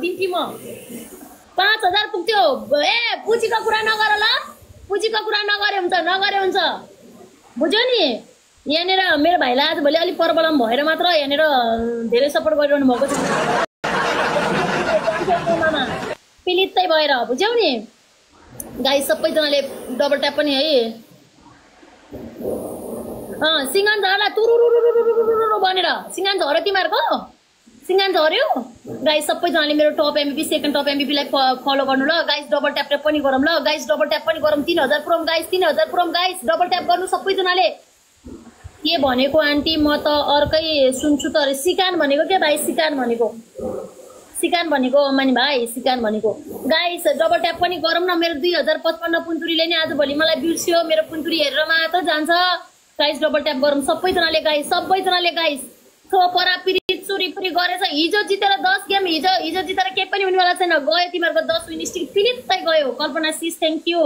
दिन्थेँ म 5000 पुग्थ्यो ए पुँजीको कुरा नगर ल पुँजीको कुरा नगरे हुन्छ बुझ्यौ नि यहाँनिर मेरो भाइलाई आज भोलि अलिक प्रब्लम भएर मात्र यहाँनिर धेरै सपोर्ट गरिरहनु भएको छ पिलित्तै भएर बुझ्यौ नि गाइस सबैजनाले डबल ट्याप पनि है सिंगान झर्ला तुरुरुरुरुरुरुरु भनेर सिंगान झर्यो तिमीहरूको सिंगान झर्यो गाइस सबैजनाले मेरो टप एमबीपी सेकेन्ड टप एमबीपीलाई फलो गर्नु ल गाइस डबल ट्याप पनि गरौँ ल गाइस डबल ट्याप पनि गरौँ 3000 पुरौँ गाइस 3000 पुरौँ गाइस डबल ट्याप गर्नु सबैजनाले के भनेको आन्टी म त अर्कै सुन्छु त सिकान भनेको के भाइ सिकान भनेको मानि भाइ सिकान भनेको गाइस डबल ट्याप पनि गरौँ न मेरो 2055 पुन्तुरीले नि आज भोलि मलाई बिर्स्यो मेरो पुन्तुरी हेरेर मात्र जान्छ गाइस डबल ट्याप गरौँ सबैजनाले गाइस थोपरा पिरी चुरीपुरी गरेछ हिजो जितेर 10 गेम हिजो जितेर केही पनि हुनेवाला छैन गयो तिमीहरूको 10 विन स्टिक फिलित्तै गयो कल्पना सिस थ्याङ्क यू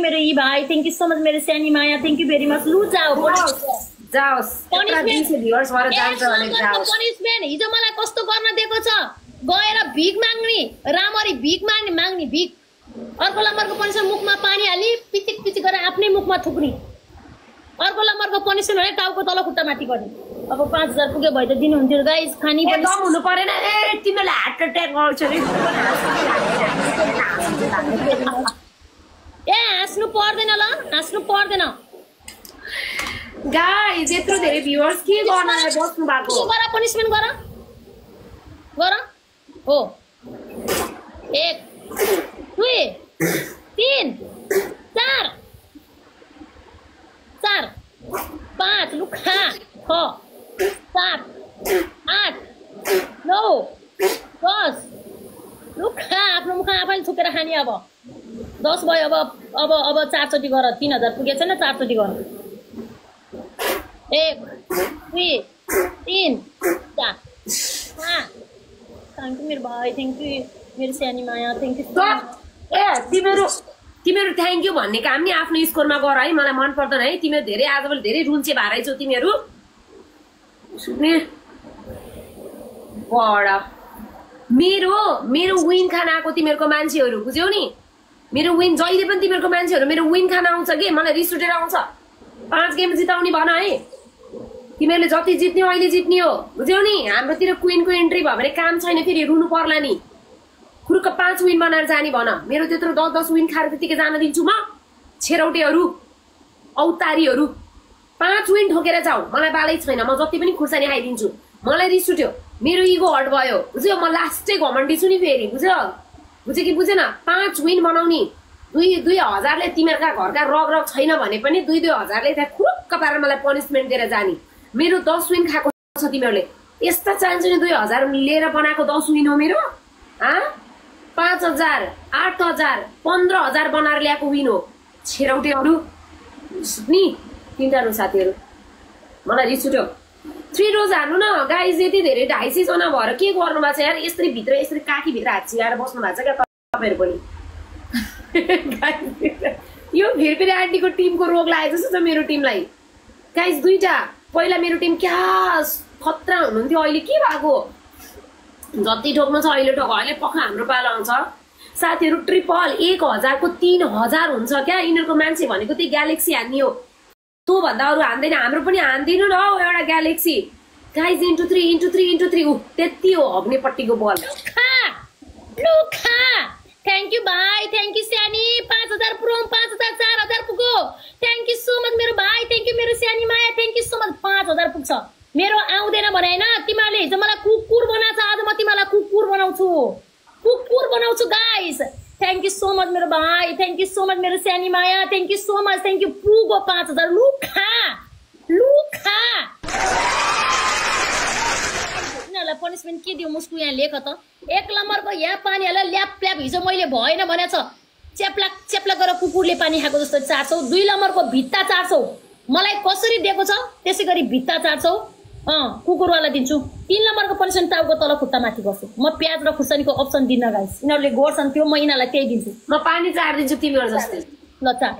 मेरो यी भाइ थ्याङ्क यू सो मच मेरो सानी माया थ्याङ्क यू भेरी मच लु पनिसमेन्ट हिजो मलाई कस्तो गर्न दिएको छ गएर भिख माग्ने रामरी भिख माग्ने भिख अर्को नम्बरको पनिसमेन्ट मुखमा पानी हाली पिचिक गरेर आफ्नै मुखमा थुक्ने अर्को नम्बरको पनिसमेन्ट भने टाउको तल खुट्टा माथि गर्ने अब 5000 पुग्यो भए त दिनु हुन्थ्यो गाइस खानी पनि कम हुनु परेन ए तिमीलाई हार्ट अट्याक गर्छ रे ए हाँस्नु पर्दैन गाइस यत्रो धेरै भ्युअर्स के गर्नलाई बस्नु भएको गर पनिसमेन्ट गर हो 1 2 3 4 5 लुखा 6 7 8 9 10 लुखा आफ्नो मुख आफैले थुकेर खाने अब 10 भयो अब 4 चोटि गर 3000 पुगेछ छैन 4 चोटि गर 1 2 3 4 थ्याङ्क यू मेरो भाइ थ्याङ्क यू मेरो सानी माया थ्याङ्क यू ए तिमीहरू थ्याङ्क यू भन्ने काम नि आफ्नो स्कोरमा गर है मलाई मन पर्दैन है तिमीहरू धेरै आजभोलि धेरै रुन्चे भारै छौ तिमीहरू बडा मेरो विन खान आएको तिमीहरूको मान्छेहरू बुझ्यौ नि मेरो विन जहिले पनि तिमीहरूको मान्छेहरू मेरो विन खान आउँछ कि मलाई रिस उठेर आउँछ 5 गेम जिताउने भन है तिमीहरूले जति जित्ने अहिले जित्ने हो बुझ्यौ नि हाम्रोतिर क्विनको एन्ट्री भयो भने काम छैन फेरि रुनु पर्ला नि खुर्क 5 विन बनाएर जाने भन मेरो त्यत्रो 10 विन खाएर त्यतिकै जान दिन्छु म छेरौटेहरू औतारीहरू 5 विन ठोकेर जाऊ मलाई बालै छैन म जति पनि खुर्सानी खाइदिन्छु मलाई रिस उठ्यो मेरो इगो हट भयो बुझ्यो म लास्टै घमण्डी छु नि फेरि बुझ्यो कि बुझेन 5 विन बनाउने 2000ले तिमीहरूका घरका रग छैन भने पनि 2000ले त्यहाँ खुरुक्क पारेर मलाई पनिसमेन्ट दिएर जाने मेरो 10 विन खाएको छ तिमीहरूले यस्ता चाहिन्छ नि 2000 लिएर बनाएको 10 विन हो मेरो 5000 8000 15000 बनाएर ल्याएको विन हो छेरौटेहरू नि तिनजना साथीहरू मलाई रिस उठ्यो 3 रोज हाल्नु न गाइस यति धेरै 250 जना भएर के गर्नु भएको छ यार यसरी भित्र यसरी काकी भित्र हात छिराएर बस्नु भएको छ क्या तपाईहरु पनि यो फेरि आन्टीको टिमको रोग लागेको जस्तो छ मेरो टिमलाई गाइस दुईटा पहिला मेरो टिम क्या खतरा हुनुहुन्थ्यो अहिले के भएको जति ठोक्नु छ अहिले ठोक अहिले पख हाम्रो पालो आउँछ साथीहरु ट्रिपल 1000 को 3000 हुन्छ क्या यिनीहरुको मान्छे भनेको त्यही ग्यालेक्सी हान्ने हो त्यो भन्दा अरु हान्दैन हाम्रो पनि हान्दिनु न हौ एउटा ग्यालेक्सी गाइस इन्टु 3 उ त्यति हो अग्नेपट्टिको बल लुखा थ्यांक यू भाइ थ्यांक यू स्यानी 5000 पुरौं 5000 4000 पुग्यो थ्यांक यू सो मच मेरो भाइ थ्यांक यू मेरो स्यानी माया थ्यांक यू सो मच 5000 पुग्छ मेरो आउँदैन भने हैन तिमीले हिजो मलाई कुकुर बनाछ आज म तिमीलाई कुकुर बनाउँछु guys thank you so much मेरो भाइ थ्यांक यू सो मच मेरो स्यानी माया thank you so much thank you पुगो 5000 लुखा इनालाई पनिशमेन्ट के दिउ मुस्कु यहाँ लेख त एक नम्बरको यहाँ पानी हालेर ल्याप हिजो मैले भएन भनेछ चेप्ला गरेर कुकुरले पानी खाएको जस्तो 400 2 नम्बरको भित्ता 400 मलाई कसरी दिएको छ त्यसैगरी भित्ता 400 कुकुरवाला दिन्छु 3 नम्बरको पनिशमेन्ट टाउको तल खुट्टा माथि गर्छु म प्याज र खुर्सानीको अप्सन दिन्न गाइस इनाले गर्छन् त्यो म इनालाई त्यही दिन्छु म पानी चार दिन्छु तिमीहरु जस्तै ल चाट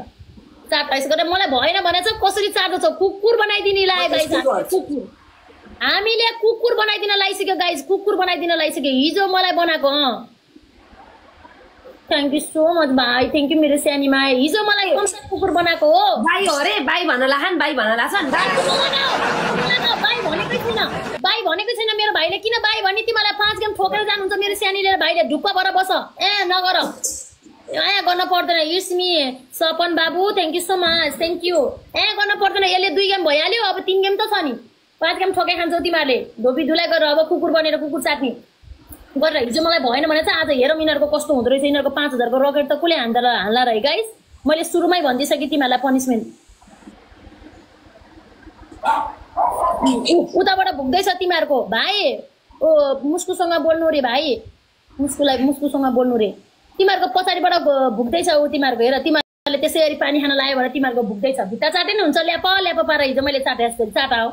यसो गरे मलाई भएन भनेछ कसरी चार्दछ कुकुर बनाइदिने लाए गाइस कुकुर हामीले कुकुर बनाइदिन लागिसक्यो गाइज, कुकुर बनाइदिन लागिसक्यो हिजो मलाई बनाएको। थ्याङ्क यू सो मच भाइ, थ्याङ्क यू मेरो सानीमा। हिजो मलाई कुकुर बनाएको हो। भाइ हो रे, भाइ भन लाछन्, भाइ भन लाछन्। भाइ भनेकै छैन मेरो भाइले। किन भाइ भने तिमीलाई 5 गेम ठोकेर जानुहुन्छ मेरो सानी लिएर। भाइले ढुक्क भएर बस, नगर, गर्न पर्दैन। इट्स मी सपन बाबु, thank you so much, thank you. गर्न पर्दैन, यसले 2 गेम भइहाल्यो, अब 3 गेम त छ नि। 5 गेम ठोके खान्छौ तिमीहरूले धोपी धुलाई गरेर। अब कुकुर बनेर कुकुर चाट्ने गरेर हिजो मलाई भएन भने चाहिँ आज हेरौँ यिनीहरूको कस्तो हुँदो रहेछ। यिनीहरूको 5000 को रकेट त कसले हान्ला रहे गाइस। मैले सुरुमै भनिदिइसकेँ तिमीहरूलाई पनिसमेन्ट। उताबाट भुक्दैछ तिमीहरूको भाइ। मुस्कुसँग बोल्नु रे भाइ, मुस्कुसँग बोल्नु रे। तिमीहरूको पछाडिबाट भुक्दैछ ऊ तिमीहरूको। हेर तिमीहरूले त्यसरी पानी खान लायो भने तिमीहरूको भुक्दैछ। भित्ता चाटे नि हुन्छ, ल्याप पारेर हिजो मैले चाटे जस्तो चाटा हो।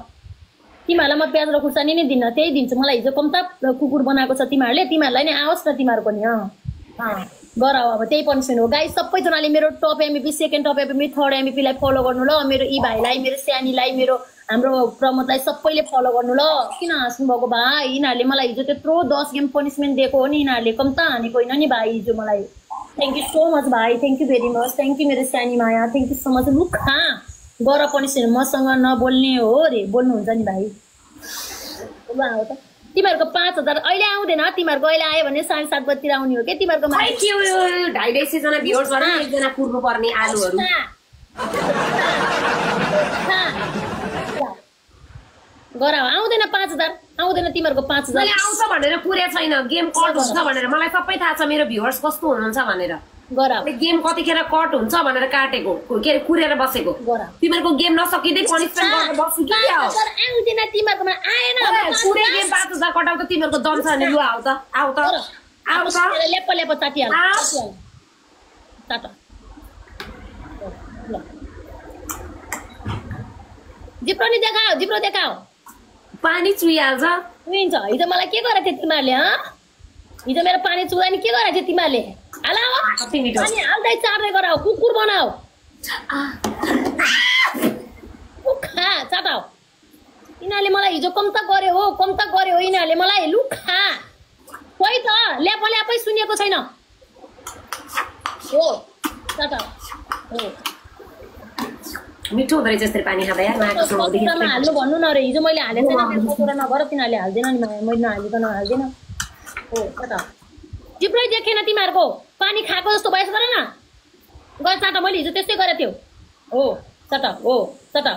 तिमीहरूलाई म प्याज र खुर्सानी नै दिन्न, त्यही दिन्छु। मलाई हिजो कम्ता कुकुर बनाएको छ तिमीहरूले, तिमीहरूलाई नै आओस् न तिमीहरूको नि। गर अब त्यही पनिसमेन्ट हो गाइस। सबैजनाले मेरो top MVP, second top MVP, third एमभीपीलाई फलो गर्नु ल। मेरो यी भाइलाई, मेरो सानीलाई, मेरो हाम्रो प्रमोदलाई सबैले फलो गर्नु ल। किन हाँस्नु भएको भाइ? यिनीहरूले मलाई हिजो त्यत्रो 10 गेम पनिसमेन्ट दिएको हो नि। यिनीहरूले कम्ता हानेको होइन नि भाइ हिजो मलाई। थ्याङ्क यू सो मच भाइ, thank you very much, thank you मेरो सानी माया, थ्याङ्क यू सो मच। लुखा गर पनिसमेन्ट, मसँग नबोल्ने हो रे, बोल्नुहुन्छ नि भाइ। तिमीहरूको 5000 अहिले आउँदैन। तिमीहरूको अहिले आयो भने 7:30 बजीतिर आउने हो कि तिमीहरूको। 250 जना भ्युअर्स भने एकजना कुर्नु पर्ने आलुहरू गर। आउँदैन 5000, आउँदैन तिमीहरूको 5000। आउँछ भनेर पुरै छैन, गेम कट हुन्छ भनेर मलाई सबै थाहा छ। मेरो भ्युअर्स कस्तो हुनुहुन्छ भनेर। गर गेम कतिखेर कट हुन्छ भनेर काटेको, के अरे कुरेर बसेको। तिमीहरूको गेम नसकिँदै पनिसमेन्ट गरेर बस्छु कि क्या हो? आउँदैन तिमीहरूकोमा, आएन पुरै गेम 5000 कटाउँदा तिमीहरूको दम छ भने लु आउ त, आउ त, आउ त। लेप चाटिहाल चाट। जिप्रो नि देखाओ, जिप्रो देखाओ। पानी चुइहाल्छ। चुइन्छ। हिजो मलाई के गरेको थियो तिमीहरूले? हिजो मेरो पानी चुदा नि के गरेको थियो तिमीहरूले? हाला अनि हाल्दै चाट्दै गराऊ, कुकुर बनाऊ। खा चाटाऊ। यिनीहरूले मलाई हिजो कम्ता गर्यो हो, कम्ता गर्यो हो यिनीहरूले मलाई। लु खा खोइ त, ल्यापै सुनेको छैन हो। चाटाऊ हो। मिठो हुँदो रहेछ यसरी पानी खाँदा यार। हाल्नु भन्नु न रे, हिजो मैले हालेको छैन। कुरा नगर, तिनीहरूले हाल्दैन नि, मैले नहालेको नहाल्दैन हो। चाटाऊ। जिब्रै देखेन तिमीहरूको पानी खाएको जस्तो भएछ। गर न, गर चाटा। मैले हिजो त्यस्तै गरेको थियो हो। चाटा हो, चाटा।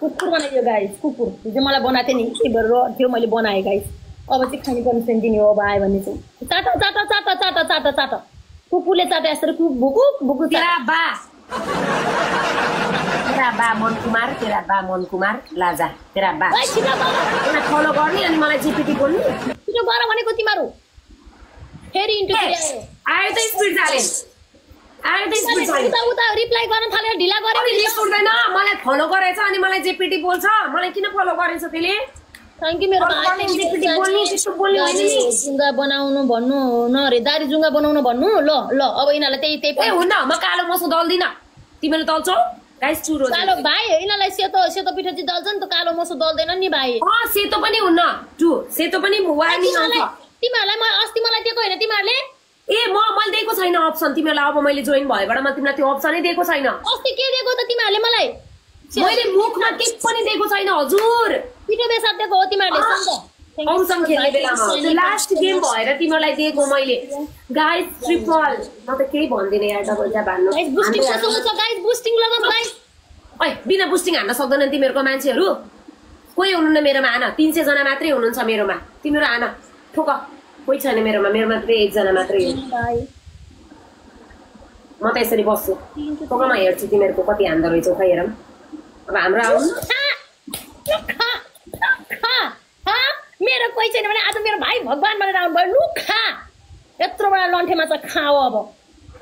कुकुर बनाइदियो गाइस, कुकुर हिजो मलाई बनाएको थियो नि, के गरेर थियो मैले बनाएँ गाइस। अब चाहिँ खाने पनिसमेन्ट दिने हो अब आयो भने चाहिँ। चाटा चाटा चाटा चाटा चाटा चाटा। कुकुरले चाटा यसरी भुकु तेरा बा मन कुमार, तेरा बा मन कुमार लाजा, तेरा बा फलो गर्ने अनि मलाई जिपिटी बोल्नु। छिटो गर भनेको तिमीहरू। फेरि इन्टु आयो त स्पिड च्यालेन्ज, आयो त स्पिड च्यालेन्ज। उता रिप्लाई गर्न थालेर ढिला गर्यो नि। रिस उठ्दैन, मलाई फलो गरेछ अनि मलाई जिपिटी बोल्छ। मलाई किन फलो गरेछ त्यसले? थ्याङ्क यू मेरो भाइ। जिपिटी बोल्ने त्यस्तो बोल्ने होइन नि। जुङ्गा बनाउनु भन्नु न रे, दारी जुङ्गा बनाउनु भन्नु। ल ल अब यिनीहरूलाई त्यही हुन्न, म कालो मसो दल्दिन। तिमीले दल्छौ गाइस? चुरो कालो भाइ यिनीहरूलाई सेतो पिठो चाहिँ दल्छ नि त, कालो मसो दल्दैन नि भाइ। सेतो पनि हुन्न, सेतो पनि तिमीहरूलाई अस्ति मलाई दिएको होइन तिमीहरूले? मैले दिएको छैन अप्सन तिमीहरूलाई। अब मैले जोइन भएबाट म तिमीलाई त्यो अप्सनै दिएको छैन। अस्ति के दिएको त तिमीहरूले मलाई? मैले मुखमा के पनि दिएको छैन हजुर। पिठो बेसार दिएको हो तिमीहरूले। औसँग खेल्ने बेलामा लास्ट गेम भएर तिमीहरूलाई दिएको मैले। गाइस ट्रिपल, म त केही भन्दिनँ यार। डबल ट्याप हान्नु। गाइस बुस्टिङ छ, गाइस बुस्टिङ लगाऊ गाइस। ओइ बिना बुस्टिङ हान्न सक्दैनन् तिमीहरूको मान्छेहरू? कोही हुनुहुन्न मेरोमा, हान। 300 जना मात्रै हुनुहुन्छ मेरोमा। तिमीहरू हान, ठोक। कोही छैन मेरोमा मात्रै 1 जना मात्रै हो। म त यसरी बस्छु, ठोकमा हेर्छु तिमीहरूको कति हान्दो रहेछौ। खै हेरौँ अब हाम्रो आउनु। मेरो कोही छैन भने आज मेरो भाइ भगवान भनेर आउनु भयो। लु खा, यत्रो बडा लन्ठेमा चाहिँ खाऊ।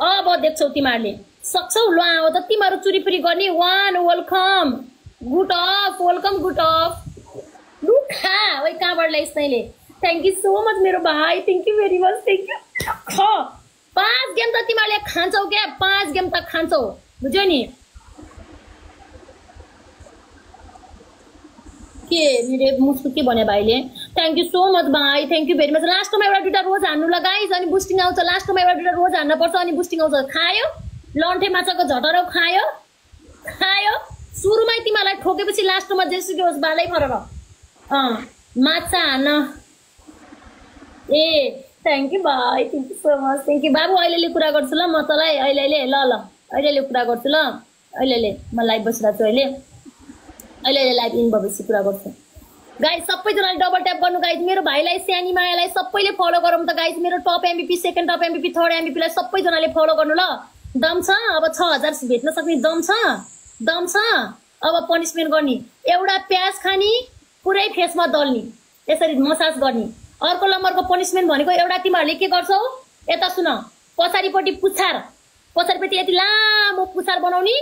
अब देख्छौ तिमीहरूले सक्छौ। ल आऊ त तिमीहरू चुरीपुरी गर्ने। 1 welcome, good of, welcome good of. लु खा ओइ कहाँबाट ल्याइस् तैँले? थ्याङ्क यू सो मच मेरो भाइ, thank you very much, thank you. 5 game त तिमीहरूले खान्छौ क्या, 5 गेम त खान्छौ, बुझ्यौ नि? के मेरो मुस्कु के भने भाइले थ्याङ्क यू सो मच भाइ थ्याङ्क यू भेरी मच लास्टमा एउटा दुइटा रोज हान्नु ल गाइज अनि बुस्टिङ आउँछ लास्टमा एउटा दुइटा रोज हान्न पर्छ अनि बुस्टिङ आउँछ खायो लन्ठे माछाको झटरो खायो सुरुमै तिमीलाई ठोकेपछि लास्टमा जेसुकै होस् बालै फरक माछा हान्न ए थ्याङ्क यू भाइ thank you so much thank you बाबु अहिले कुरा गर्छु ल म तँलाई अहिले ल अहिले कुरा गर्छु ल अहिले म लाइभ बसिरहेको छु अहिले लाइभ इन भएपछि कुरा गर्छु गाइज सबैजनाले डबल ट्याप गर्नु गाइज मेरो भाइलाई सानी मायालाई सबैले फलो गरौँ त गाइज मेरो top MVP second top MVP third एमबिपीलाई सबैजनाले फलो गर्नु ल दम छ अब 6000 भेट्न सक्ने दम छ अब पनिसमेन्ट गर्ने एउटा प्याज खानी पुरै फेसमा दल्ने यसरी मसाज गर्ने अर्को नम्बरको पनिसमेन्ट भनेको एउटा तिमीहरूले के गर्छौ यता सुन पछाडिपट्टि पछाडिपट्टि यति लामो पुछार बनाउने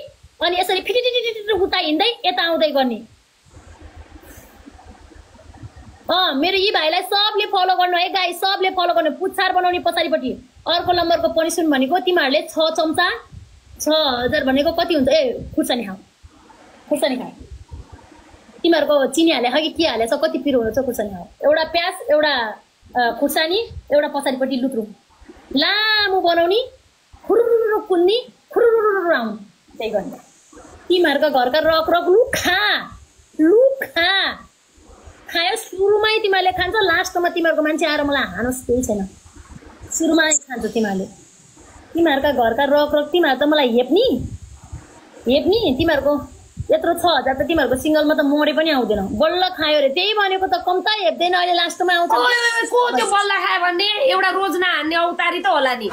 अनि यसरी फिटिटिटिटिटि उता हिँड्दै यता आउँदै गर्ने मेरो यी भाइलाई सबले फलो गर्नु है गाइस सबले फलो गर्नु पुछार बनाउने पछाडिपट्टि अर्को नम्बरको पनिसमेन्ट भनेको तिमीहरूले 6 चम्चा 6000 भनेको कति हुन्छ ए खुर्सानी खा तिमीहरूको चिनी हाले कि के हालेछ कति पिरो हुन्छ खुर्सानी खाऊ एउटा प्याज एउटा खुर्सानी एउटा पछाडिपट्टि लुत्रो लामो बनाउने खुरुरु कुन्नी खुरुरु आउनु त्यही गर्ने तिमीहरूको घरका रक लु खा खायो सुरुमै तिमीहरूले खान्छ लास्टमा तिमीहरूको मान्छे आएर मलाई हानोस् केही छैन सुरुमै खान्छ तिमीहरूका घरका रक तिमीहरू त मलाई हेप्नी तिमीहरूको यत्रो 6000 त तिमीहरूको सिङ्गलमा त मरे पनि आउँदैन बल्ल खायो रे त्यही भनेको त कम्ता हेप्दैन अहिले लास्टमा आउँछ को त्यो बल्ल खायो भने एउटा रोज नहान्ने औतारी त होला नि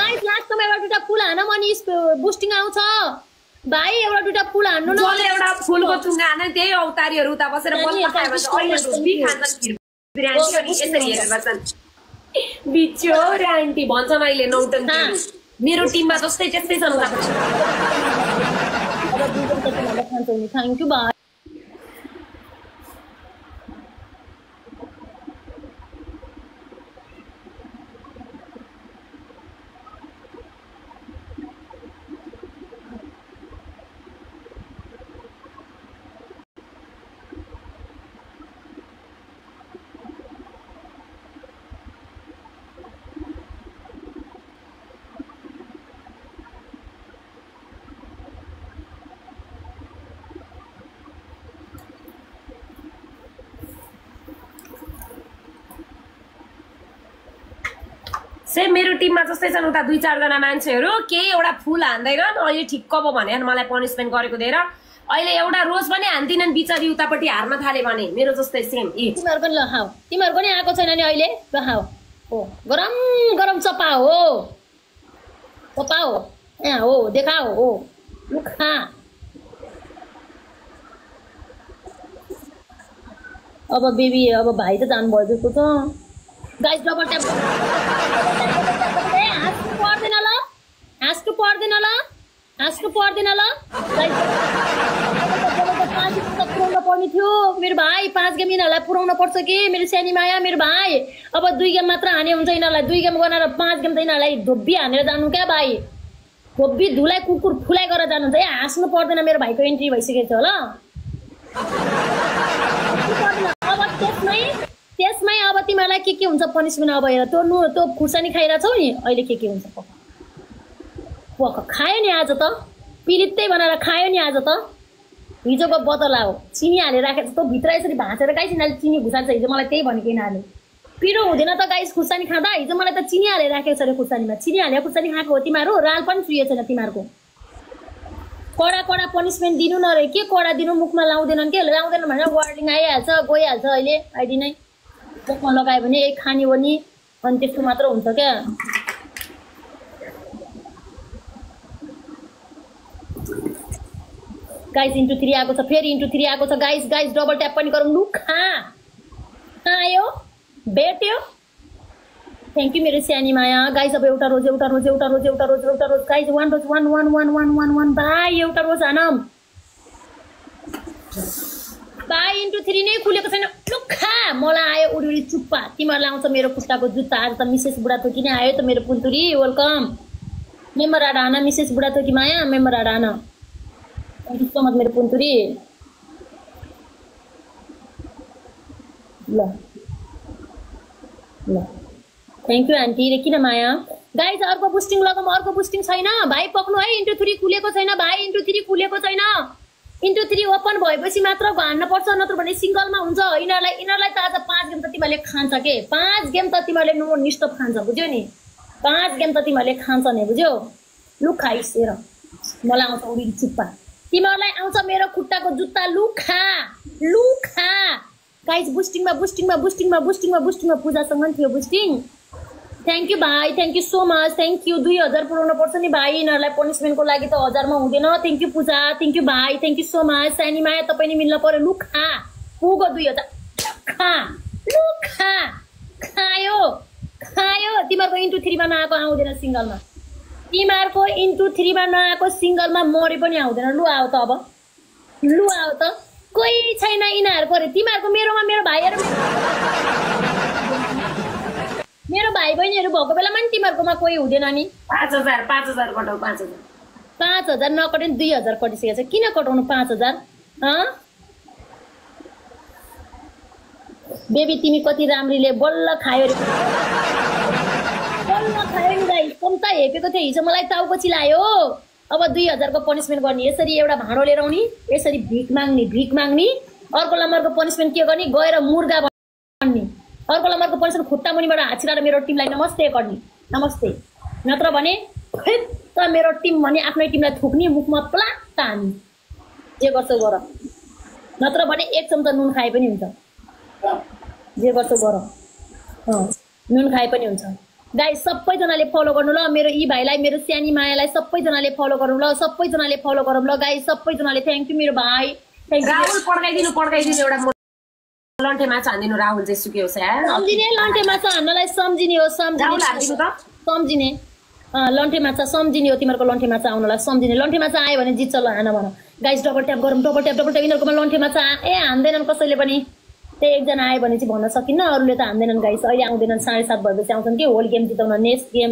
गाइस लास्टमा एउटा दुइटा फुल हानम अनि बुस्टिङ आउँछ भाइ एउटा दुइटा फुल हान्नु न एउटा फुलको चुङ्गा हान्न त्यही औतारीहरू उता बसेर बल्ल खायो भने अहिले रुपी खान्छन् बिरयानी अनि यसरी हेरेर गर्छन् बिचोरे आन्टी भन्छन् अहिले नौटङ्की मेरो टिममा जस्तै त्यस्तै छ थ्याङ्क यू भाइ से मेरो टिममा जस्तै छन् उता 2-4 जना मान्छेहरू केही एउटा फुल हान्दैनन् अहिले ठिक्क पो भने मलाई पनिसमेन्ट गरेको दिएर अहिले एउटा रोज पनि हान्दिनन् बिचारी उतापट्टि हार्न थाले भने मेरो जस्तै सेम तिमीहरूको नि लखाऊ तिमीहरूको नि आएको छैन नि अहिले लखाऊ हो गरम गरम चपा हो यहाँ हो देखाओ हो लुखा अब बेबी अब भाइ त जानुभयो जस्तो छ गाइस डबल ट्याप हाँस्नु पर्दैन ल पुऱ्याउन पर्ने थियो मेरो भाइ 5 गेम यिनीहरूलाई पुऱ्याउन पर्छ कि मेरो सानी माया मेरो भाइ अब 2 गेम मात्र हाने हुन्छ यिनीहरूलाई 2 गेम गरेर 5 गेम त यिनीहरूलाई धोब्बी हानेर जानु क्या भाइ धोब्बी धुलाई कुकुर फुलाइ गरेर जानुहुन्छ है हाँस्नु पर्दैन मेरो भाइको एन्ट्री भइसकेको छ ल अब त्यसमै अब तिमीहरूलाई के हुन्छ पनिसमेन्ट अब हेर त्यो खुर्सानी खाइरहेछौ नि अहिले के हुन्छ खायो नि आज त पिरितै बनाएर खायो नि आज त हिजोको बदला हो चिनी हालेर राखेको त भित्र यसरी भाँचेर गाइस यिनीहरूले चिनी घुसाल्छ हिजो मलाई त्यही भनेको यिनीहरूले पिरो हुँदैन त गाइस खुर्सानी खाँदा हिजो मलाई त चिनी हालेर राखेको छ अरे खुर्सानीमा चिनी हालेर खुर्सानी खाएको हो तिमीहरू राल पनि चुहिएको छैन तिमीहरूको कडा पनिसमेन्ट दिनु न रे के कडा दिनु मुखमा लाउँदैनन् के लाउँदैन भनेर वार्निङ आइहाल्छ गइहाल्छ अहिले आइडी नै मुखमा लगायो भने एक खानी हो नि अनि त्यस्तो मात्र हुन्छ क्या गाइस इन्टु 3 आएको छ फेरि इन्टु 3 आएको छ गाइस डबल ट्याप पनि गरौँ लु खायो भेट्यो थ्याङ्क यू मेरो सानी माया गाइस अब एउटा रोज गाइस 1 रोज 1 बाई एउटा रोज हानम बाई इन्टु 3 नै खुलेको छैन लु खा मलाई आयो उडी चुप्पा तिमीहरूलाई आउँछ मेरो खुट्टाको जुत्ता आज त मिसेस बुढाथोकी नै आयो त मेरो पुन्तुरी वेलकम मेम्बर आडाना मिसेस बुढाथोकी माया मेम्बर आडाना थ्याङ्क यू सो मच मेरो पुन्तुरी ल ल थ्याङ्क यू आन्टी रे किन माया गाइज अर्को बुस्टिङ लगाउँ अर्को बुस्टिङ छैन भाइ पक्नु है इन्टु 3 खुलेको छैन भाइ इन्टु 3 खुलेको छैन इन्टु 3 ओपन भएपछि मात्र हान्न पर्छ नत्र भने सिङ्गलमा हुन्छ यिनीहरूलाई त आज 5 गेम त तिमीहरूले खान्छ के 5 गेम त तिमीहरूले नो निस्टप खान्छ बुझ्यौ नि 5 गेम त तिमीहरूले खान्छ नि बुझ्यौ लु खाइसेर मलाई आउँछ उडी चुप्पा तिमीहरूलाई आउँछ मेरो खुट्टाको जुत्ता लु खा गाइज बुस्टिङमा पूजासँग थियो बुस्टिङ थ्याङ्क यू भाइ thank you so much thank you 2000 पुऱ्याउनु पर्छ नि भाइ यिनीहरूलाई पनिसमेन्टको लागि त 1000 मा हुँदैन thank you Pooja thank you भाइ थ्याङ्क यू सो मच सानी माया तपाईँ नि मिल्न पर्यो लु खा पुगो 2000 खायो तिमीहरूको इन्टु 3 मा नआएको आउँदैन सिङ्गलमा तिमीहरूको इन्टु 3 मा नआएको सिङ्गलमा मरे पनि आउँदैन लु आऊ त अब लु आऊ त कोही छैन यिनीहरूको अरे तिमीहरूको मेरोमा मेरो भाइहरू मेरो भाइ बहिनीहरू भएको बेलामा नि तिमीहरूकोमा कोही हुँदैन नि 5000 कटाउ 5000 नकट्यो 2000 कटिसकेको छ किन कटाउनु 5000 बेबी तिमी कति राम्रीले बल्ल खायो रे नि गाइस कम्ता हेपेको थियो हिजो मलाई टाउको चिलायो अब 2000 को पनिसमेन्ट गर्ने यसरी एउटा भाँडो लिएर आउने यसरी भिख माग्ने अर्को नम्बरको पनिसमेन्ट के गर्ने गएर मुर्गा बन्ने अर्को नम्बरको पनिसमेन्ट खुट्टा मुनिबाट हात छिराएर मेरो टिमलाई नमस्ते गर्ने नमस्ते नत्र भने त मेरो टिम भने आफ्नै टिमलाई थुक्ने मुखमा प्लाट हान्ने जे गर्छौ गर नत्र भने एक चम्चा नुन खाए पनि हुन्छ जे गर्छौ गर नुन खाए पनि हुन्छ गाइस सबैजनाले फलो गर्नु ल मेरो यी भाइलाई मेरो सानी मायालाई सबैजनाले फलो गर्नु ल सबैजनाले फलो गरौँ ल गाइस सबैजनाले थ्याङ्क यू मेरो भाइ राहुल पड्काइदिनु एउटा लन्ठे माछा हान्दिनु राहुल चाहिँ सुक्यो सम्झिने लन्ठे माछा हान्नलाई सम्झिने हो सम्झिने लन्ठे माछा सम्झिने हो तिमीहरूको लन्ठे माछा आउनलाई सम्झिने लन्ठे माछा आयो भने जित्छ ल हान भन गाइस डबल ट्याप गरौँ डबल ट्याप यिनीहरूकोमा लन्ठे माछा हान्दैनन् कसैले पनि त्यही एकजना आयो भने चाहिँ भन्न सकिन्न अरूले त हान्दैनन् गाइस अहिले आउँदैनन् 7:30 भएपछि आउँछन् कि होल गेम जिताउन नेक्स्ट गेम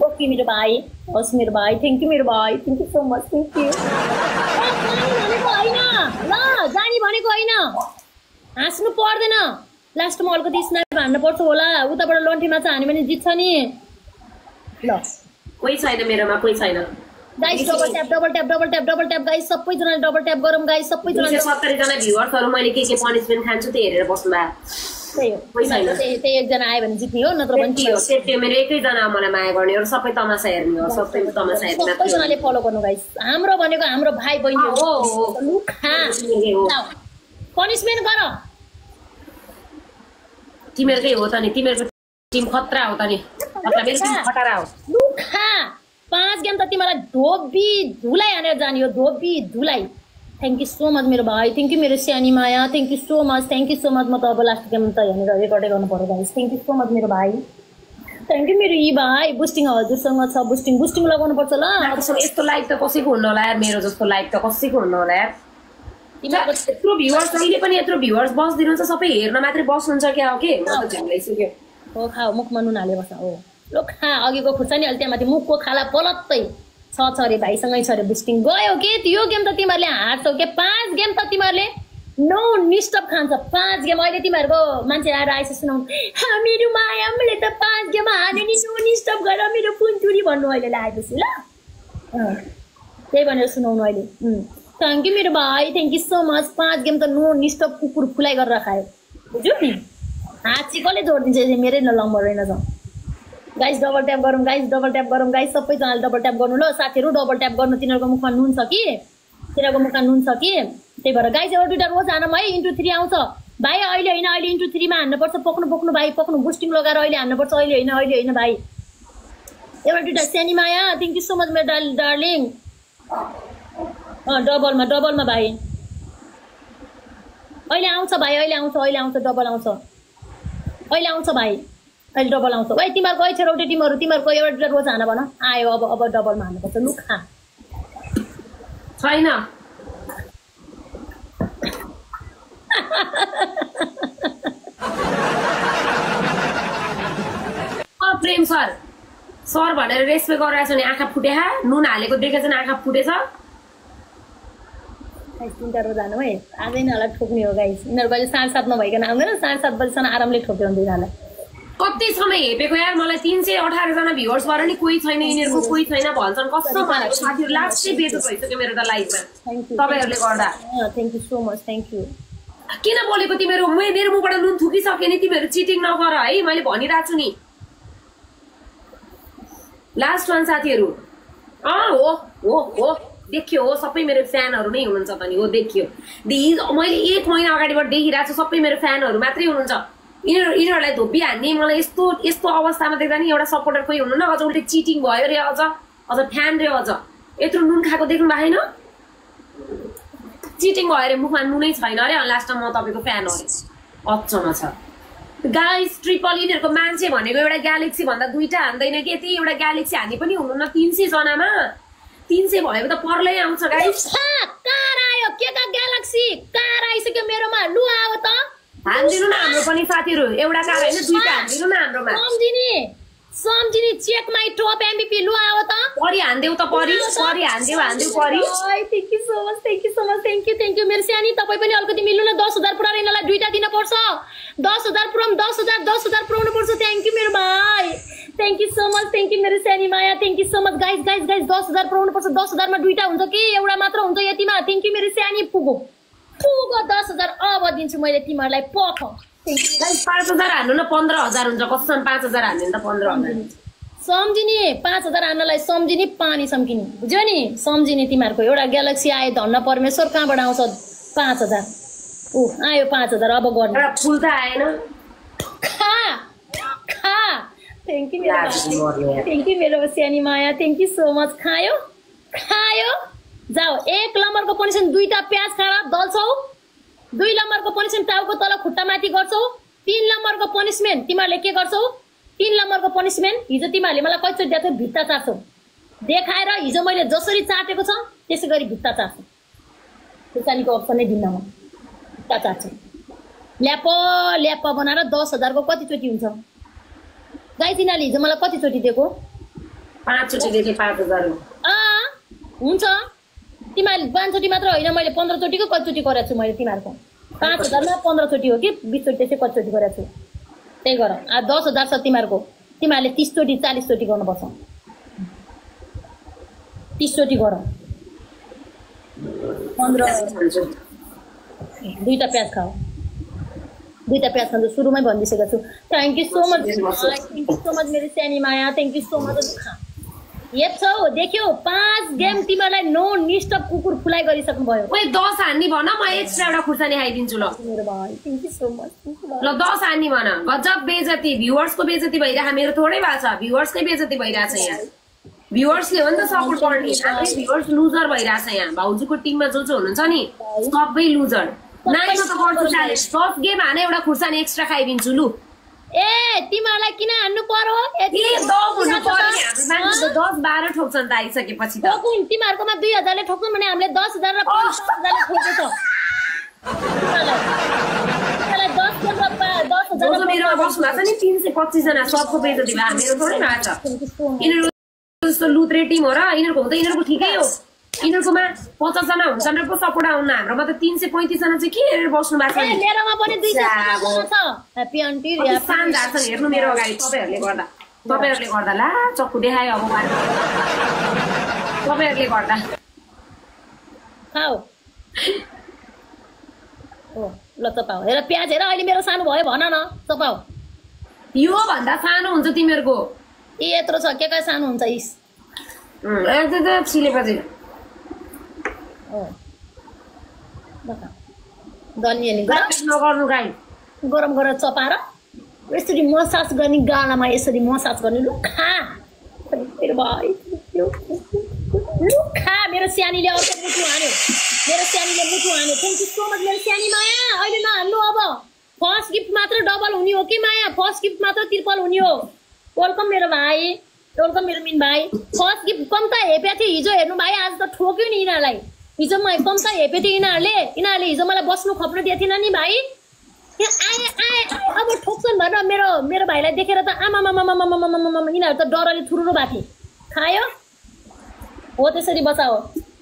ओके मेरो भाइ हस् मेरो भाइ थ्याङ्क यू मेरो भाइ thank you so much thank you जानी भनेको होइन हाँस्नु पर्दैन लास्टमा अलिकति स्न्याप हान्न पर्छ होला उताबाट लन्ठे माछा हान्यो भने जित्छ नि ल कोही छैन मेरोमा कोही छैन गाइस डबल ट्याप गाइस सबैजनाले डबल ट्याप गरौँ गाइस सबैजनाले 70 जना भ्युअर्सहरु मैले के पनिसमेन्ट खान्छु त्यही हेरेर बस्नु भा त्यही एकजना आयो भने जित्ने हो नत्र भने त्यो मेरो एकैजना मलाई माया गर्ने हो सबै तमासा हेर्ने हो सबैजनाले फलो गर्नु गाइस हाम्रो भनेको हाम्रो भाइ बहिनी हो पनिसमेन्ट गर तिमीहरुकै हो त नि तिमीहरुको टिम खतरा हो त नि मतलब मेरो टिम खतरा हो लुखा 5 गेम त तिमीलाई धोबी धुलाई हानेर जाने हो धोबी धुलाई थ्याङ्क यू सो मच मेरो भाइ थ्याङ्क यू मेरो सानी माया थ्याङ्क यू सो मच म त अब लास्ट गेम त हेरेर रेकर्डै गर्नु पर्यो guys thank you so much मेरो भाइ थ्याङ्क यू मेरो यी भाइ बुस्टिङ हजुरसँग छ बुस्टिङ लगाउनु पर्छ ल यस्तो लाइभ त कसैको हुन्न होला यार मेरो जस्तो लाइभ त कसैको हुन्न होला यार यत्रो भ्युअर्स अहिले पनि यत्रो भ्युअर्स बस्दिनुहुन्छ सबै हेर्न मात्रै बस्नुहुन्छ क्या हो के म त झ्याम्लाइसक्यो हो खाऊ मुखमा नुन हाले बस्छ हो लो खा अघिको खुर्सानी अलि त्यहाँ माथि मुखको खाला पलत्तै छ अरे भाइसँगै छ अरे बुस्टिङ गयो के यो गेम त तिमीहरूले हार्छौ के 5 गेम त तिमीहरूले नो निस्टप खान्छ 5 गेम अहिले तिमीहरूको मान्छे आएर आइस सुनाउनु मेरो मायामले त 5 गेम हार्यो नि नो निस्टप गर मेरो पुन्चुरी भन्नु अहिले आएपछि ल त्यही भनेर सुनाउनु अहिले थ्याङ्क यू मेरो भाइ thank you so much 5 game त नो निस्टप कुकुर फुलाइ गरेर खायो बुझ्यौ नि हात चाहिँ कसले जोडिदिन्छ मेरै नम्बर रहेन छ गाइस डबल ट्याप गरौँ गाइस सबैजनाले डबल ट्याप गर्नु ल साथीहरू डबल ट्याप गर्नु तिनीहरूको मुखमा नुन छ कि त्यही भएर गाइस एउटा दुईटा रोज हानौँ है इन्टु 3 आउँछ भाइ अहिले होइन अहिले इन्टु 3 मा हान्नुपर्छ पक्नु भाइ पक्नु बुस्टिङ लगाएर अहिले हान्नुपर्छ अहिले होइन भाइ एउटा दुईटा सानी माया थ्याङ्क यू सो मच मेरो डार्लिङ डबलमा भाइ अहिले आउँछ भाइ अहिले आउँछ डबल आउँछ अहिले आउँछ भाइ अहिले डबल आउँछ भाइ तिमीहरूको है छेरौटे टिमहरू तिमीहरूको एउटा दुईटा रोज हान भन आयो अब डबलमा हान्नुपर्छ लु खा छैन प्रेम सर भनेर रेस्पेक्ट गरिरहेको छ नि आँखा फुटे नुन हालेको देखेछ नि आँखा फुटेछ गाइस 3टा रोज जानु है आजै यिनीहरूलाई ठोक्ने हो गाइस यिनीहरू कहिले 7:30 नभइकन आउँदैन 7:30 बजीसम्म आरामले ठोक्यो हुन्छ यिनीहरूलाई कति समय हेपेको यार मलाई 318 जना भ्युअर्स भएर नि कोही छैन यिनीहरूको कोही छैन भन्छन् कसम भनेको साथीहरु लास्टै बेजो भइसक्यो मेरो त लाइफमा तपाईहरुले गर्दा thank you so much thank you किन बोलेको तिमीहरु मेरो मुखबाट नुन थुकिसके नि तिमीहरु चिटिङ नगर है मैले भनिरा छु नि लास्ट वान साथीहरु हो देखियो हो सबै मेरो फ्यानहरु नै हुनुहुन्छ त नि हो देखियो मैले 1 महिना अगाडिबाट देखिरा छु सबै मेरो फ्यानहरु मात्रै हुनुहुन्छ यिनीहरुलाई धोपी हान्ने मलाई यस्तो अवस्थामा देख्दा नि एउटा सपोर्टर कोही हुनु न अझ उल्टे चिटिङ भयो रे अझ फ्यान रे अझ यत्रो नुन खाएको देख्नु भएन चिटिङ भयो रे मुखमा नुनै छैन अरे लास्टमा म तपाईको फ्यान हो अचम्म छ गाइस ट्रिपल यिनीहरुको मान्छे भनेको एउटा ग्यालेक्सी भन्दा दुईटा हान्दैन के यति एउटा ग्यालेक्सी हान्ने पनि हुनुहुन्न 300 जनामा 300 भएको त परलै आउँछ गाइस कार आयो के का ग्यालेक्सी कार आइसक्यो मेरोमा लु आउ त हान्दिनु न हाम्रो पनि साथीहरु एउटा कार हैन दुईटा हान्दिनु न हाम्रोमा सम्झिनी चेक माइ टप एमबीपी लु आउ त परी हान्देउ त परी हान्देउ परी thank you so much thank you मेरो सानी तपाई पनि अलिकति मिल्नु न 10000 पुरा रेनलाई दुईटा दिन पर्छ 10000 पुराम 10000 पुराउनु पर्छ थ्यांक यू मेरो भाइ thank you so much thank you मेरो सानी माया thank you so much guys 10000 पुराउनु पर्छ 10000 मा दुईटा हुन्छ कि एउटा मात्र हुन्छ यतिमा थ्यांक यू मेरो सानी पुगो 10000 अब दिन्छु मैले तिमीहरुलाई पख गाइस 5000 हान्नु न 15000 हुन्छ कसम 5000 हान्ने त 15000 सम्झिनी 5000 हान्नलाई सम्झिनी पानी सम्किनी बुझ्यो नि सम्झिनी तिमीहरुको एउटा ग्यालेक्सी आए धन्न परमेश्वर कहाँबाट आउँछ 5000 आयो 5000 अब गर्ने एउटा फुल त आएन खा थ्यांक यू मेरो सानी माया थ्यांक यू सो मच खायो जाओ 1 नम्बरको पनिसन दुईटा प्याज खाएर दल्छौ 2 नम्बरको पनिसमेन्ट टाउको तल खुट्टा माथि गर्छौ 3 नम्बरको पनिसमेन्ट तिमीहरुले के गर्छौ 3 नम्बरको पनिसमेन्ट हिजो तिमीहरुले मलाई कति चोटि दिएको भित्ता चाट्छौ देखाएर हिजो मैले जसरी चाटेको छ त्यसैगरी भित्ता चाट्छौ त्यसैको अप्सन नै दिन्न म भित्ता चाट्छौ ल्याप बनाएर 10000 को कति चोटि हुन्छ गाई तिनीहरुले हिजो मलाई कति चोटि दिएको 5 चोटि दिए 5000 हुन्छ तिमीहरुले 5 चोटि मात्र होइन मैले 15 चोटिको कति चोटि गरेको छु मैले तिमीहरुको 5000 मा 15 चोटि हो कि 20 चोटि त्यसै कति चोटि गरेको छु त्यही गर आ 10000 छ तिमीहरुको तिमीहरुले 30 चोटि 40 चोटि गर्नुपर्छ 30 चोटि गर 15 दुईटा प्याज खाऊ दुईटा प्याज खान्छ सुरुमै भनिदिसकेको छु थ्यांक यू सो मच मेरो सानी माया थ्यांक यू सो मच छौ देख्यो 5 गेम तिमीलाई नो निस्टप कुकुर फुलाइ गरिसक्नु भयो ओए 10 हान्नी भन म एक्स्ट्रा एउटा खुर्सानी खाइदिन्छु ल मेरो भाइ थ्यांक यू सो मच ल 10 हान्नी भन गजब बेइज्जती भ्युअर्सको बेइज्जती भइराछ मेरो थोरै भएको छ भ्युअर्सकै बेइज्जती भइराछ यहाँ भ्युअर्सले हो नि त सपोर्ट गर्ने हाम्रो भ्युअर्स लुजर भइराछ यहाँ भाउजूको टिममा जो हुनुहुन्छ नि सबै लुजर नाइमा त गर्छु च्यालेन्ज 10 गेम हाने एउटा खुर्सानी एक्स्ट्रा खाइदिन्छु लु ए तिमीहरुलाई किन हान्नु पर्यो यति 10 हुनु पर्यो हाम्रो मान्छे 10 12 ठोक्छन् त आइसकेपछि त कुन तिमीहरुकोमा 2000 ले ठोक्छन् भने हामीले 10000 र 5000 ले ठोक्छौ मलाई 10 गेम र 10000 मेरो बसमा छ नि 325 जना सबको बेइज्जती भयो मेरो थोरै भएको छ यिनीहरु जस्तो लुत्रे टिम हो र यिनीहरुको हुँदा यिनीहरुको ठिकै हो यिनीहरुकोमा 50 जना हुन्छन् र पो सपोर्ट आउन हाम्रोमा त 335 जना चाहिँ के हेरेर बस्नु भएको छ मेरोमा पनि 200 छ ह्यापी आन्टी शानदार छ हेर्नु मेरो अगाडि तपाईहरुले गर्दा ला चक्कु देखायो अब तपाईहरुले गर्दा खाऊ ओ ल चपाऊ हेर प्याज हेर अहिले मेरो सानो भयो भन न चपाऊ यो भन्दा सानो हुन्छ तिमीहरुको ए यत्रो छ के सानो हुन्छ इस त छिलेपछि ओ बता दलिएली नगर्नु गाई गरम गरेर चपाएर यसरी मसाज गर्ने गालामा यसरी मसाज गर्ने लु खा मेरो भाइ लु खा मेरो सानीले अर्को मुटु हान्यो थ्यांक यू सो मच मेरो सानी माया अहिले नहान्नु अब फर्स्ट गिफ्ट मात्र डबल हुने हो कि माया फर्स्ट गिफ्ट मात्र ट्रिपल हुने हो वेलकम मेरो भाइ वेलकम मेरो मिन भाइ फर्स्ट गिफ्ट कम त हेपे थियो हिजो हेर्नु भाइ आज त ठोक्यो नि यिनीहरुलाई हिजो म कम त हेपे थियो यिनीहरुले हिजो मलाई बस्नु खप्नु दिएको थिएन नि भाइ आए अब ठोक्छन् भनेर मेरो भाइलाई देखेर त आमा यिनीहरु त डरले थुरुरु भएको थिए खायो हो त्यसरी बचाओ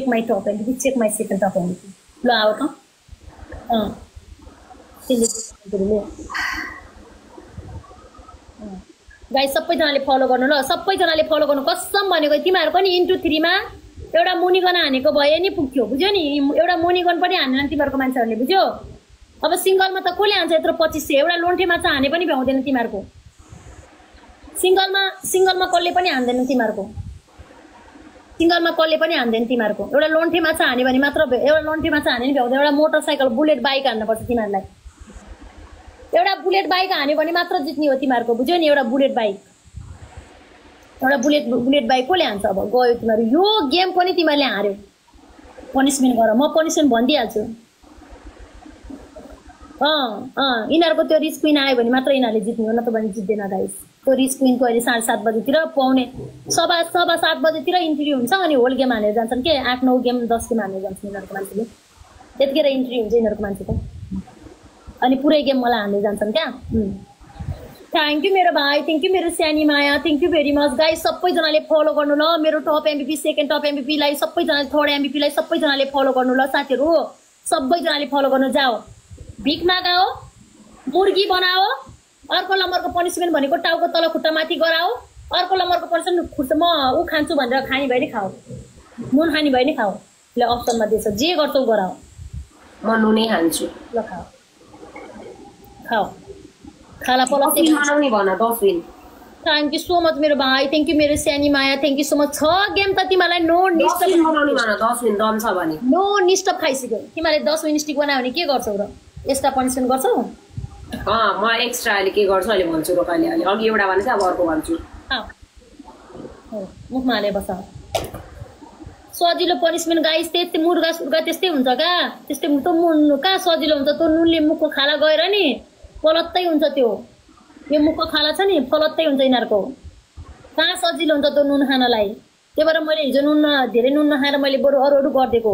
check my top MVP, check my second top MVP. ल आऊ त गाइस सबैजनाले फलो गर्नु ल, सबैजनाले फलो गर्नु। कसम भनेको तिमीहरूको नि इन्टु 3 मा एउटा मुनिगन हानेको भए नि पुग्थ्यो, बुझ्यो नि? एउटा मुनिगन पनि हान्दैन तिमीहरूको मान्छेहरूले, बुझ्यो? अब सिङ्गलमा त कसले हान्छ यत्रो 2500? एउटा लोन्ठे माछा हाने पनि भ्याउँदैन तिमीहरूको। सिङ्गलमा कसले पनि हान्दैन तिमीहरूको, सिङ्गलमा कसले पनि हान्दैन तिमीहरूको। एउटा लोन्ठे माछा हाने भने मात्र, एउटा लोन्ठे माछा हाने नि भ्याउँदैन। एउटा मोटरसाइकल बुलेट बाइक हान्नुपर्छ तिमीहरूलाई। एउटा बुलेट बाइक हान्यो भने मात्र जित्ने हो तिमीहरूको, बुझ्यो नि? एउटा बुलेट बाइक कसले हान्छ? अब गयो तिमीहरू। यो गेम पनि तिमीहरूले हार्यो, पनिसमेन्ट गर। म पनिसमेन्ट भनिदिइहाल्छु। यिनीहरूको त्यो रिच क्विन आयो भने मात्र यिनीहरूले जित्ने हो, नत्र भने जित्दैन गाइस। त्यो रिच क्विनको अहिले 7:30 बजीतिर पाउने, सभा 7 बजीतिर इन्ट्री हुन्छ, अनि होल गेम हानेर जान्छन् के? 8-9 गेम 10 गेम हानेर जान्छन् यिनीहरूको मान्छेले। त्यतिखेर इन्ट्री हुन्छ यिनीहरूको मान्छेको, अनि पुरै गेम मलाई हान्दै जान्छन् क्या। थ्याङ्क यू मेरो भाइ, थ्याङ्क यू मेरो सानी माया, thank you very much guys. सबैजनाले फलो गर्नु ल, मेरो टप एमबिपी, सेकेन्ड टप एमबिपीलाई सबैजनाले, थर्ड एमबिपीलाई सबैजनाले फलो गर्नु ल साथीहरू। सबैजनाले फलो गर्नु। जाओ भिख मागाओ, मुर्गी बनाओ, अर्को नम्बरको पनिसमेन्ट भनेको टाउको तल खुट्टा माथि गराओ। अर्को नम्बरको पनिसमेन्ट खुट्टा म ऊ खान्छु भनेर खाने भए नि खाऊ, नुन खाने भए नि खाऊ। ल अप्सनमा दिएछ, जे गर्छौ गराओ। म नुनै खान्छु। ल खाऊ खाऊ, खाला पलस बनाउने भन 10 दिन। थ्याङ्क यू सो मच मेरो भाइ, थ्याङ्क यू मेरो सानी माया, thank you so much. 6 game त तिमीलाई नो निस्टप बनाउने भन 10 दिन दम छ भने। नो निस्टप खाइसक्यो तिमीले। 10 विन स्टिक बनायो भने के गर्छौ र? एक्स्ट्रा पनिसमेन्ट गर्छौ? म एक्स्ट्रा अहिले के गर्छु अहिले भन्छु र कहिले। अहिले अघि एउटा भने चाहिँ अब अर्को भन्छु। मुखमा हाले बस। सजिलो पनिसमेन्ट गाइस, त्यस्तै मुर्गा सुर्गा त्यस्तै हुन्छ क्या? त्यस्तै त कहाँ सजिलो हुन्छ? त्यो नुनले मुखको खाला गएर नि पलत्तै हुन्छ त्यो। यो मुखको खाला छ नि पलत्तै हुन्छ यिनीहरूको। कहाँ सजिलो हुन्छ त्यो नुन खानलाई? त्यही भएर मैले हिजो धेरै नुन नखाएर मैले बरु अरू गरिदिएको।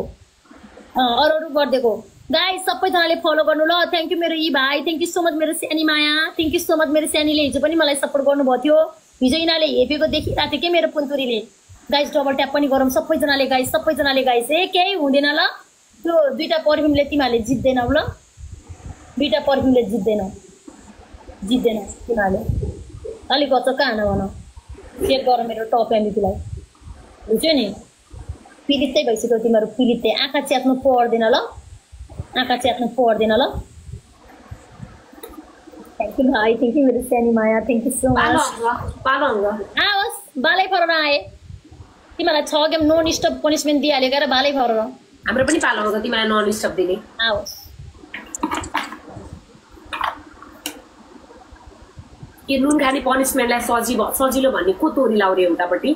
गाइस सबैजनाले फलो गर्नु ल। थ्याङ्क यू मेरो यी भाइ, थ्याङ्क यू सो मच मेरो सानी माया, थ्याङ्क यू सो मच मेरो सानीले हिजो पनि मलाई सपोर्ट गर्नुभएको थियो। हिजो यिनीहरूले हेपेको देखिरहेको थियो के मेरो पुन्तुरीले। गाइस डबल ट्याप पनि गरौँ सबैजनाले गाइस, सबैजनाले गाइस। केही हुँदैन ल, त्यो 2टा पर्फ्युमले तिमीहरूले जित्दैनौ ल, 2टा पर्फ्युमले जित्दैन तिमीहरूले। अलिक अचक्क हान भन, चेक गर मेरो टप एमभीपीलाई, बुझ्यो नि। पिलित्तै भइसक्यो तिमीहरू, पिलित्तै। आँखा च्यात्नु पर्दैन ल, आँखा च्यात्नु पर्दैन ल। थ्याङ्क यू भाइ, थ्याङ्क यू मेरो सानी माया, थ्याङ्क यू सो मच। आओस् बालै फरेर आए तिमीलाई 6 गेम नन स्टप पनिसमेन्ट दिइहाल्यो क्या, बालै फरेर। हाम्रो पनि पालो आउँछ तिमीलाई नन स्टप दिने। आओस् यो नुन खाने पनिसमेन्टलाई सजिलो भन्ने को तोरी लाउने उतापट्टि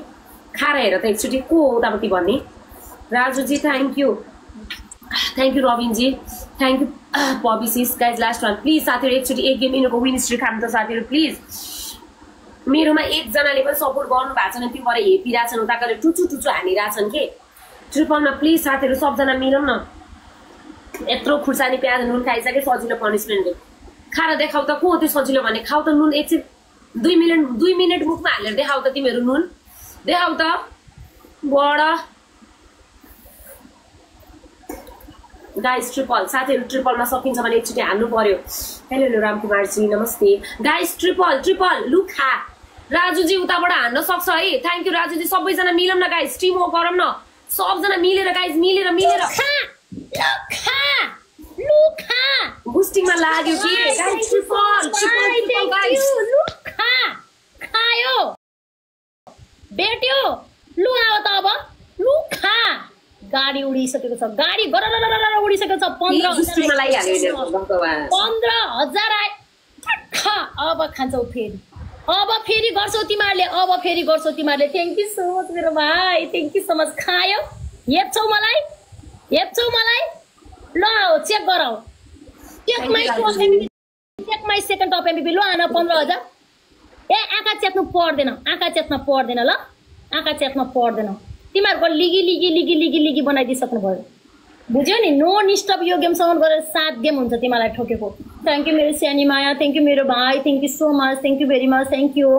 खाएर हेर त एकचोटि को उतापट्टि भन्ने। Rajuji thank you Rabinji, thank you puppy sis. Guys last one please साथीहरू, एकचोटि एक गेम यिनीहरूको विन स्ट्रिक खानु त साथीहरू प्लिज। मेरोमा एकजनाले पनि सपोर्ट गर्नु भएको छैन, त्यो भएर हेपिरहेछन् उता गएर टुचु हानिरहेछन् के। ट्रिपलमा प्लिज साथीहरू सबजना मिलौँ न। यत्रो खुर्सानी प्याज नुन खाइसके सजिलो पनिसमेन्टले खाएर देखाउ त। को त्यो सजिलो भने खाऊ त नुन एकछिन 2 मिनट मुखमा हालेर देखाउ त तिमीहरू, नुन देखाउ त बडा। गाइस ट्रिपल साथीहरू, ट्रिपलमा सकिन्छ भने एकचोटि हाल्नु पर्यो। हेलो रामकुमारजी नमस्ते। गाइस ट्रिपल लु खा। राजुजी उताबाट हान्न सक्छ है। Thank you Rajuji. सबैजना मिलौँ न गाइस, टिम वर्क गरौँ न सबजना मिलेर गाइस, मिलेर बुस्टिङमा लाग्यो कि गाइस। ट्रिपल गाइस खायो बेट्यो लु आऊ त अब लु खा। गाडी उडिसकेको छ, गाडी गरर उडिसकेको छ। 15,000 आए। अब खान्छौ फेरि, अब फेरि गर्छौ तिमीहरूले, अब फेरि गर्छौ तिमीहरूले। थ्याङ्क यू सो मच मेरो भाइ, थ्याङ्क यू सो मच। खायो हेप्छौ मलाई ल, चेक गराऊ। Check my second top MVP ल आन 15,000। ए आँखा च्यात्नु पर्दैन, आँखा च्यात्न पर्दैन ल, आँखा च्यात्न पर्दैन। तिमीहरूको लिगी बनाइदिइसक्नु भयो, बुझ्यो नि। नन स्टप यो गेमसम्म गरेर 7 गेम हुन्छ तिमीलाई ठोकेको। थ्याङ्क यू मेरो सानी माया, थ्याङ्क यू मेरो भाइ, thank you so much, thank you very much, thank you.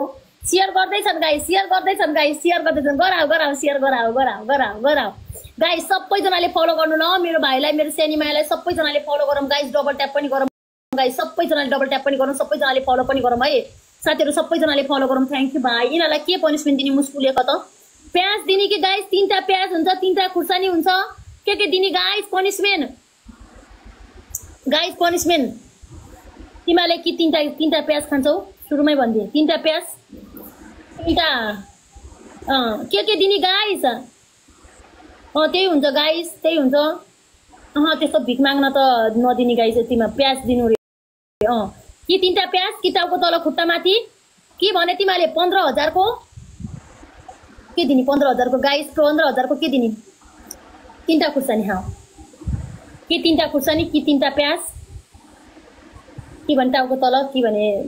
Share गर्दैछन् गाइस, सेयर गर्दैछन् गराऊ सेयर गराऊ गाइस। सबैजनाले फलो गर्नु ल मेरो भाइलाई, मेरो सानी मायालाई। सबैजनाले फलो गरौँ गाइस, डबल ट्याप पनि गरौँ गाइस। सबैजनाले डबल ट्याप पनि गरौँ, सबैजनाले फलो पनि गरौँ है साथीहरू, सबैजनाले फलो गरौँ। थ्याङ्क यू भाइ। यिनीहरूलाई के पनिसमेन्ट दिने मुस्कुलेको त? प्याज दिने कि गाइस? 3टा प्याज हुन्छ, 3टा खुर्सानी हुन्छ। के दिने गाइस पनिसमेन्ट? गाइस पनिसमेन्ट तिमीहरूले कि 3टा प्याज खान्छौ? सुरुमै भनिदिए 3टा प्याज, 3टा के दिने गाइस? त्यही हुन्छ गाइस, त्यही हुन्छ। त्यस्तो भिख माग्न त नदिने गाइस, यतिमा प्याज दिनु रे। कि 3टा प्याज कि टाउको तल खुट्टा माथि के भने तिमीहरूले? 15,000 को के दिने? 15,000 को गाइस, 15,000 को के दिने? 3टा खुर्सानी खाऊ कि 3टा खुर्सानी कि 3टा प्याज कि भने टाउको तल, कि भने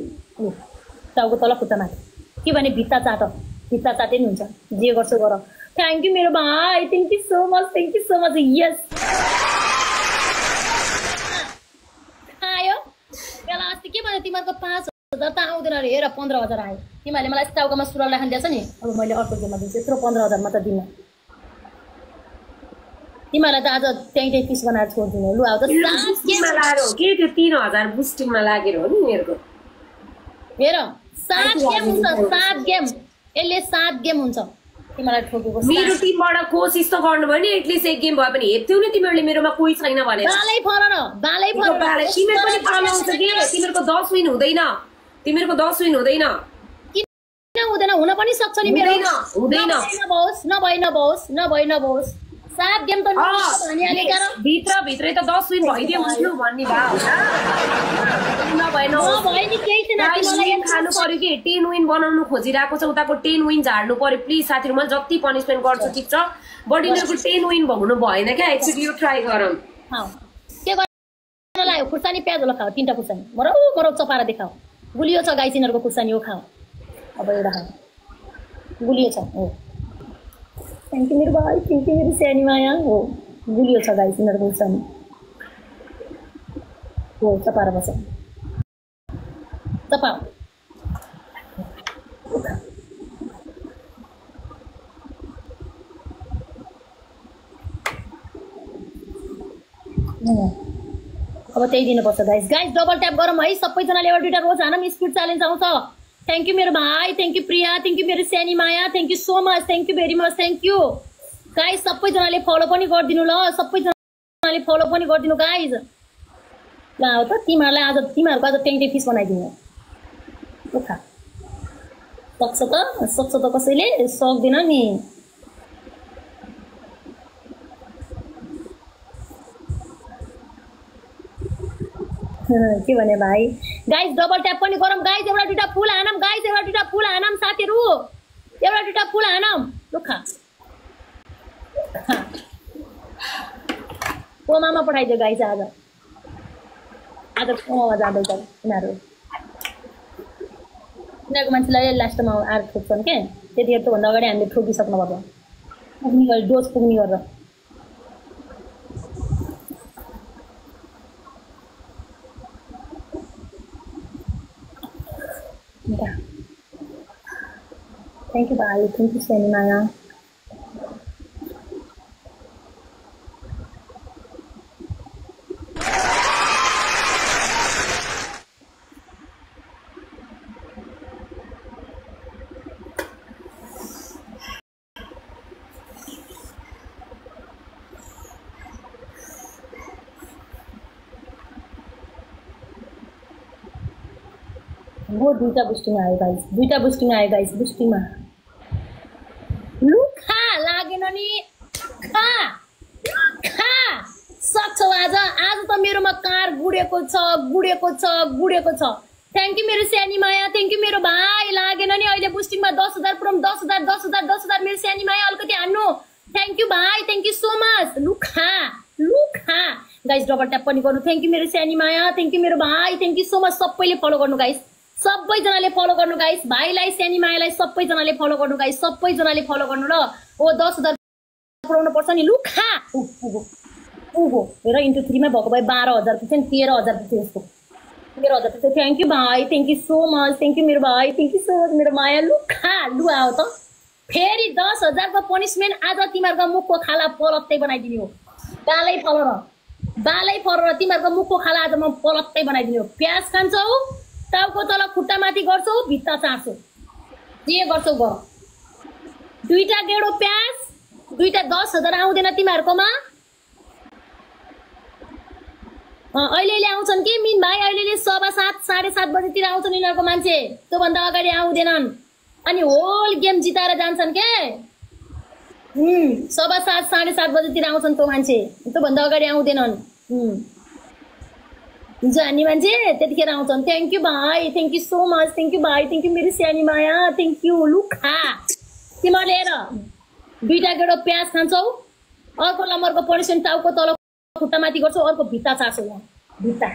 टाउको तल खुट्टा माथि, कि भने भित्ता चाटे नि हुन्छ। जे गर्छौ गर। थ्याङ्क यू मेरो भाइ, thank you so much, thank you so much. यस खायो बेला। अस्ति के भने तिमीहरूको 5,000 त आउँदैन अरे, हेर 15,000 आयो। तिमीहरूले मलाई टाउकोमा सुरुवाल राख्न दिएछ नि। अब मैले अर्को गेममा दिन्छु, यत्रो 15,000 मात्र दिन्न। तिमीहरूलाई त आज त्यहीँ पिस बनाएर छोडिदिनु। लु आऊ त। के त्यो 3,000 बुस्टिङमा लागेर हो नि मेरोको। हेर 7 गेम हुन्छ, 7 गेम। यसले 7 गेम हुन्छ तिमीलाई ठोकेको। मेरो टिमबाट कोसिस त गर्नु भयो नि, एटलिस्ट एक गेम भए पनि हेप्थ्यौ नि तिमीहरूले मेरोमा कोही छैन भने। बालै फरन तिमीहरू पनि फरन आउँछ कि तिमीहरूको 10 विन हुँदैन, तिमीहरूको 10 विन हुँदैन। किन हुँदैन? हुन पनि सक्छ नि मेरो। हुँदैन नभई 7 गेम त भित्रै त 10 विन भइदियो हुन्थ्यो भन्ने भाव नभए नि केही छैन। खानु पर्यो कि 10 विन बनाउनु खोजिरहेको छ, उताको 10 विन झार्नु पर्यो प्लिज साथीहरू। मैले जति पनिसमेन्ट गर्छु ठिक छ, बट यिनीहरूको 10 विन हुनु भएन क्या। एकचोटि यो ट्राई गरौँ। के गर्न लाग्यो? खुर्सानी प्याज होला खाऊ, 3टा खुर्सानी मरौ चपाएर देखाऊ। गुलियो छ गाइस यिनीहरूको खुर्सानी हो, खाऊ। अब एउटा खाऊ, गुलियो छ हो। थ्याङ्क यू मेरो भाइ, थ्याङ्क यू मेरो सानी माया हो। गुलियो छ गाइस यिनीहरूको खुर्सानी। हो चपाएर बस चपा अब त्यही दिनुपर्छ गाइस गाइस डबल ट्याप गरौँ है सबैजनाले एउटा दुईटा रोज हानौँ स्पिड च्यालेन्ज आउँछ थ्याङ्क यू मेरो भाइ thank you Priya thank you मेरो सानी माया thank you so much thank you very much thank you guys सबैजनाले फलो पनि गरिदिनु ल सबैजनाले फलो पनि गरिदिनु गाइस ल हो त तिमीहरूको आज टेङ्टे फिस बनाइदिनु सक्छ त कसैले सक्दैन नि के भने भाइ गाइस डबल ट्याप पनि गरौँ गाइस एउटा दुईटा फुल हानौँ गाइस एउटा दुईटा फुल हानौँ साथीहरू एउटा दुईटा फुल हानौँ लुखा कोमामा पठाइदियो गाइस आज कोमामा जाँदैछ उनीहरूको मान्छेलाई लास्टमा आएर ठोक्छन् के त्यतिखेर त्योभन्दा अगाडि हामीले ठोकिसक्नुपर्छ पुग्ने गरेर डोज पुग्ने गरेर Thank you, bye. Thank you, Sani Maya. वो दुईटा बुस्टिङ आयो गाइस बुस्टिङमा लुखा लागेन नि खा सक्छौ आज त मेरोमा कार गुडेको छ थ्याङ्क यू मेरो सानी माया थ्याङ्क यू मेरो भाइ लागेन नि अहिले बुस्टिङमा 10,000 पुरम 10,000 मेरो सानी माया अलिकति हान्नु थ्याङ्क यू भाइ थ्याङ्क यू सो मच लुखा गाइस डबल ट्याप पनि गर्नु थ्याङ्क यू मेरो सानी माया थ्याङ्क यू मेरो भाइ थ्याङ्क यू सो मच सबैले फलो गर्नु गाइस सबैजनाले फलो गर्नु गाइस भाइलाई सानी मायालाई सबैजनाले फलो गर्नु गाइस सबैजनाले फलो गर्नु ल ओ 10,000 पुऱ्याउनु पर्छ नि लुखा उगो हेर इन्टु 3 मा भएको भए 12,000 पुग्छ नि 13,000 पुग्छ यसको 13,000 पुग्छ थ्याङ्क यू भाइ thank you so much thank you मेरो भाइ थ्याङ्क यू सो मच मेरो माया लुखा लु आऊ त फेरि 10,000 को पनिसमेन्ट आज तिमीहरूको मुखको खाला पलत्तै बनाइदिने हो बालै फर तिमीहरूको मुखको खाला आज म पलत्तै बनाइदिने हो प्याज खान्छौ टाउको तल खुट्टा माथि गर्छौ भित्ता चार्छौ जे गर्छौ गर दुईटा गेडो प्याज दुईटा 10,000 आउँदैन तिमीहरूकोमा अहिले आउँछन् कि मिन भाइ अहिले 7:15 7:30 बजेतिर आउँछन् यिनीहरूको मान्छे त्योभन्दा अगाडि आउँदैनन् अनि होल गेम जिताएर जान्छन् के 7:15 7:30 बजेतिर आउँछन् त्यो मान्छे त्योभन्दा अगाडि आउँदैनन् जानी मान्छे त्यतिखेर आउँछन् थ्याङ्क यू भाइ thank you so much thank you भाइ थ्याङ्क यू मेरो सानी माया थ्याङ्क यू लुखा तिमीहरूले हेर दुईटा गेडो प्याज खान्छौ अर्को नम्बरको पनिसमेन्ट टाउको तल खुट्टा माथि गर्छौ अर्को भित्ता चार्छौ भित्ता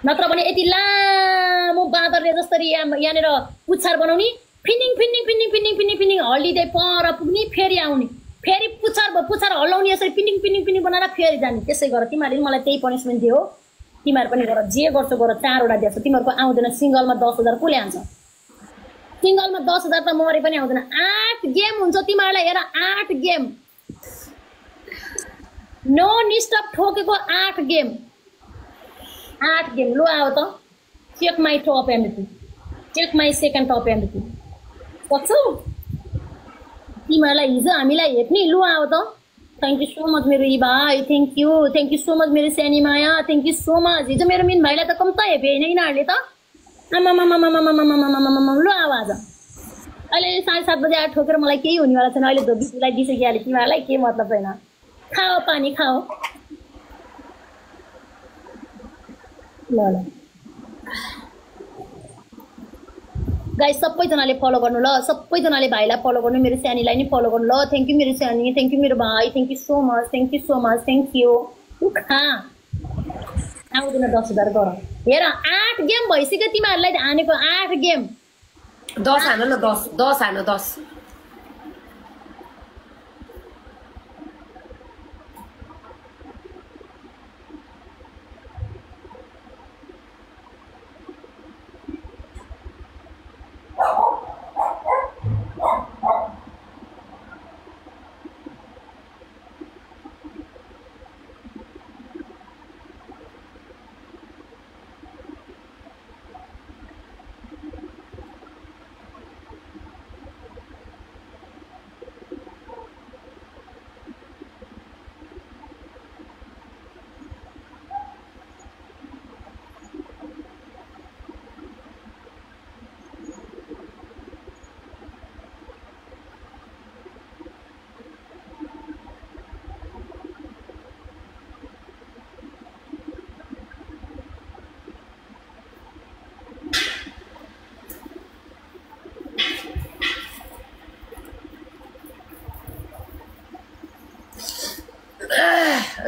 नत्र भने यति लामो बाँदरले जसरी यहाँनिर पुच्छार बनाउने फिनिङ हल्लिँदै पर पुग्ने फेरि आउने फेरि पुच्छार हल्लाउने यसरी पिनिङ बनाएर फेरि जाने त्यसै गर तिमीहरूले मलाई त्यही पनिसमेन्ट दियो तिमीहरू पनि गर जे गर्छौ गर 4वटा दिएछ तिमीहरूको आउँदैन सिङ्गलमा 10,000 कसले हान्छ सिङ्गलमा 10,000 त मरे पनि आउँदैन 8 गेम हुन्छ तिमीहरूलाई हेर 8 गेम नो निस्टप ठोकेको 8 गेम लु आऊ त check my top MVP check my second top MVP सक्छौ तिमीहरूलाई हिजो हामीलाई हेप्ने लु आऊ त थ्याङ्क यू सो मच मेरो ई भाइ थ्याङ्क यू सो मच मेरो सानी माया थ्याङ्क यू सो मच हिजो मेरो मिन भाइलाई त कम त हेपे होइन यिनीहरूले त आमामामामामामामामामामामामा लु आवाज अहिले 7:30 बजे आएर ठोकेर मलाई केही हुनेवाला छैन अहिले धोबीलाई दिइसकिहालेँ तिमीहरूलाई के मतलब छैन खाओ पानी खाओ ल गाइस सबैजनाले फलो गर्नु ल सबैजनाले भाइलाई फलो गर्नु मेरो सानीलाई नि फलो गर्नु ल थ्याङ्क यू मेरो सानी थ्याङ्क यू मेरो भाइ thank you so much thank you खा आउँदैन 10,000 गर हेर 8 गेम भइसक्यो तिमीहरूलाई हानेको 8 गेम 10 हान न 10 हान 10 10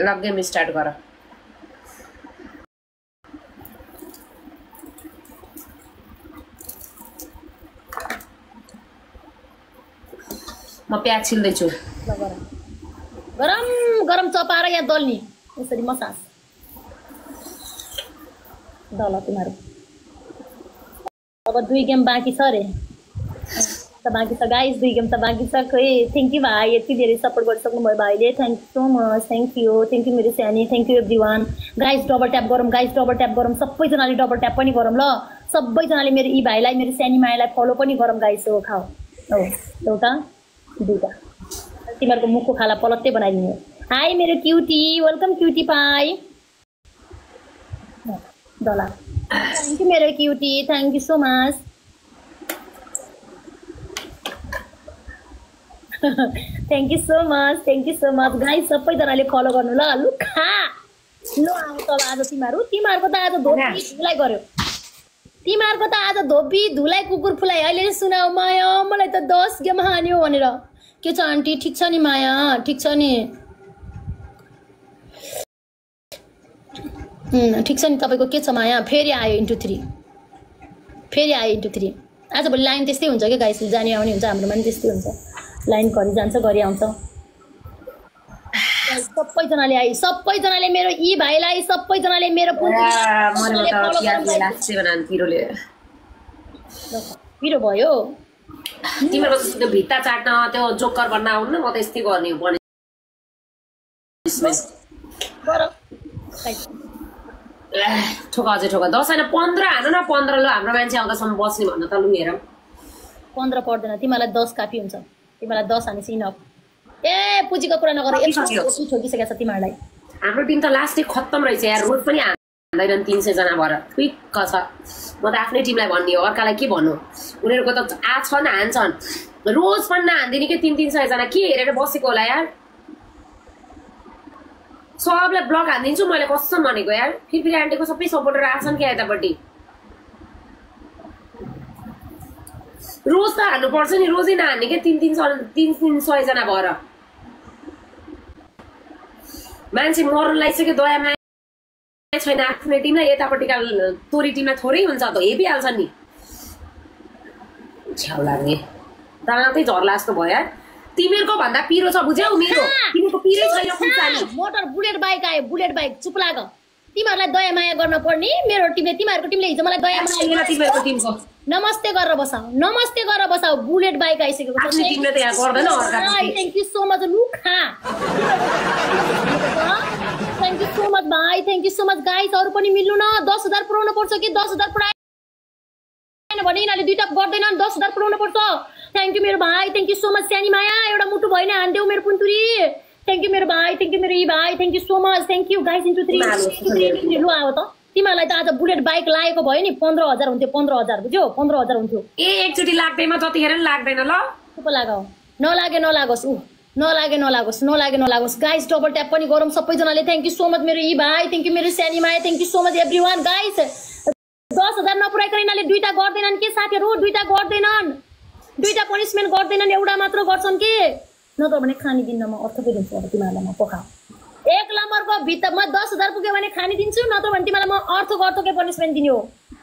ल गेम स्टार्ट गर म प्याज छिल्दैछु गरम गरम चपाएर यहाँ दल्ने यसरी मसाज दल तिमीहरू अब 2 गेम बाँकी छ रे बाँकी छ गाइस 2 गेम त बाँकी छ खै थ्याङ्क यू भाइ यति धेरै सपोर्ट गरिसक्नु भयो भाइले thank you so much thank you मेरो सानी thank you everyone guys double tap गरौँ सबैजनाले डबल ट्याप पनि गरौँ ल सबैजनाले मेरो यी भाइलाई मेरो सानी मायालाई फलो पनि गरौँ गाइस हो खाऊ हो एउटा दुईटा तिमीहरूको मुखको खाला पलट्टै बनाइदिने हाई मेरो क्युटी वेलकम क्युटी पाई डला थ्याङ्क यू मेरो cutie thank you so much thank you so much guys सबैजनाले फलो गर्नु ल लु खा ल आउँछ आज तिमीहरूको त आज धोपी धुलाई गर्यो तिमीहरूको त आज धोपी धुलाई कुकुर फुलाई अहिले सुनाऊ माया मलाई त 10 गेम हान्यो भनेर के छ आन्टी ठिक छ नि माया ठिक छ नि ठिक छ नि तपाईँको के छ माया फेरि आयो इन्टु 3 आजभोलि लाइन त्यस्तै हुन्छ क्या गाइस जाने आउने हुन्छ हाम्रोमा पनि त्यस्तै हुन्छ लाइन घरि जान्छ घरि आउँछ सबैजनाले मेरो यी भाइलाई सबैजनाले मेरो पिरो भयो तिम्रो त्यो भित्ता चाट्न त्यो जोकर बन्न आउनु म त यस्तै गर्ने हो ठोका अझै ठोका 10 हैन 15 हानु न 15 ल हाम्रो मान्छे आउँदासम्म बस्ने भन्न त लु हेर 15 पर्दैन तिमीलाई 10 काफी हुन्छ तिमीलाई 10 हानेपछि इनफ ए पुजीको कुरा नगर यति ठोकिसकेको छ तिमीहरूलाई हाम्रो टिम त लास्टै खत्तम रहेछ यार रोज पनि हान्दैनन् 300 जना भएर क्विक छ म त आफ्नै टिमलाई भन्ने हो अर्कालाई के भन्नु उनीहरूको त छन् हान्छन् रोज पनि नहान्दिने के 300 जना के हेरेर बसेको होला यार सबलाई ब्लक हानिदिन्छु मैले कसम भनेको यार फेरि आन्टीको सबै सपोर्टर आछन् क्या यतापट्टि रोज त हान्नुपर्छ नि रोजै नहान्ने क्या 300 जना भएर मान्छे मर्न लागिसक्यो दया माया छैन आफ्नै टिमलाई यतापट्टिका तोरी टिमलाई थोरै हुन्छ त हेपिहाल्छ नि छ्याउ लाग्ने दाँतै झर्ला जस्तो भयो यार तिमीहरूको भन्दा पिरो छ बुझ्यौ मेरो तिमीको पिरै छैन खुम्सानी मोटर बुलेट बाइक आयो बुलेट बाइक चुप लाग तिमीहरूलाई दया माया गर्न पर्ने मेरो टिमले तिमीहरूको टिमले हिजो मलाई दया माया तिमीहरूको टिमको नमस्ते गरेर बसाऊ बुलेट बाइक आइसकेको छ आफ्नै टिमले त यहाँ गर्दैन अर्का थ्याङ्क यू सो मच लु खा थ्याङ्क यू सो मच भाइ thank you so much guys अरू पनि मिल्नु न 10,000 पुऱ्याउनु पर्छ कि 10,000 पुऱ्याएन भने यिनीहरूले दुईटा गर्दैनन् 10,000 पुऱ्याउनु पर्छ थ्याङ्क यू मेरो भाइ थ्याङ्क यू सो मच सानी माया एउटा मुटु भएन हान्देऊ मेरो पुन्तुरी थ्याङ्क यू मेरो भाइ थ्याङ्क यू मेरो यी भाइ thank you so much thank you guys into 3 लु आऊ त तिमीहरूलाई त आज बुलेट बाइक लागेको भयो नि 15,000 हुन्थ्यो 15,000 बुझ्यौ 15,000 हुन्थ्यो ए एकचोटि लाग्दैमा जतिखेर नि लाग्दैन ल चुप लगाऊ नलागोस् गाइस डबल ट्याप पनि गरौँ सबैजनाले थ्याङ्क यू सो मच मेरो यी भाइ थ्याङ्क यू मेरो सानी माया thank you so much everyone guys 10,000 नपुऱ्याइकन यिनीहरूले दुईटा गर्दैनन् के साथीहरू दुईटा गर्दैनन् दुईटा पनिसमेन्ट गर्दैनन् एउटा मात्र गर्छन् के नत्र भने खानी दिन्न म अर्थ के दिन्छु अब तिमीहरूलाई म पकाऊ 1 नम्बरको भित्तामा 10,000 पुग्यो भने खानी दिन्छु नत्र भने तिमीलाई म अर्थ के पनिसमेन्ट दिने हो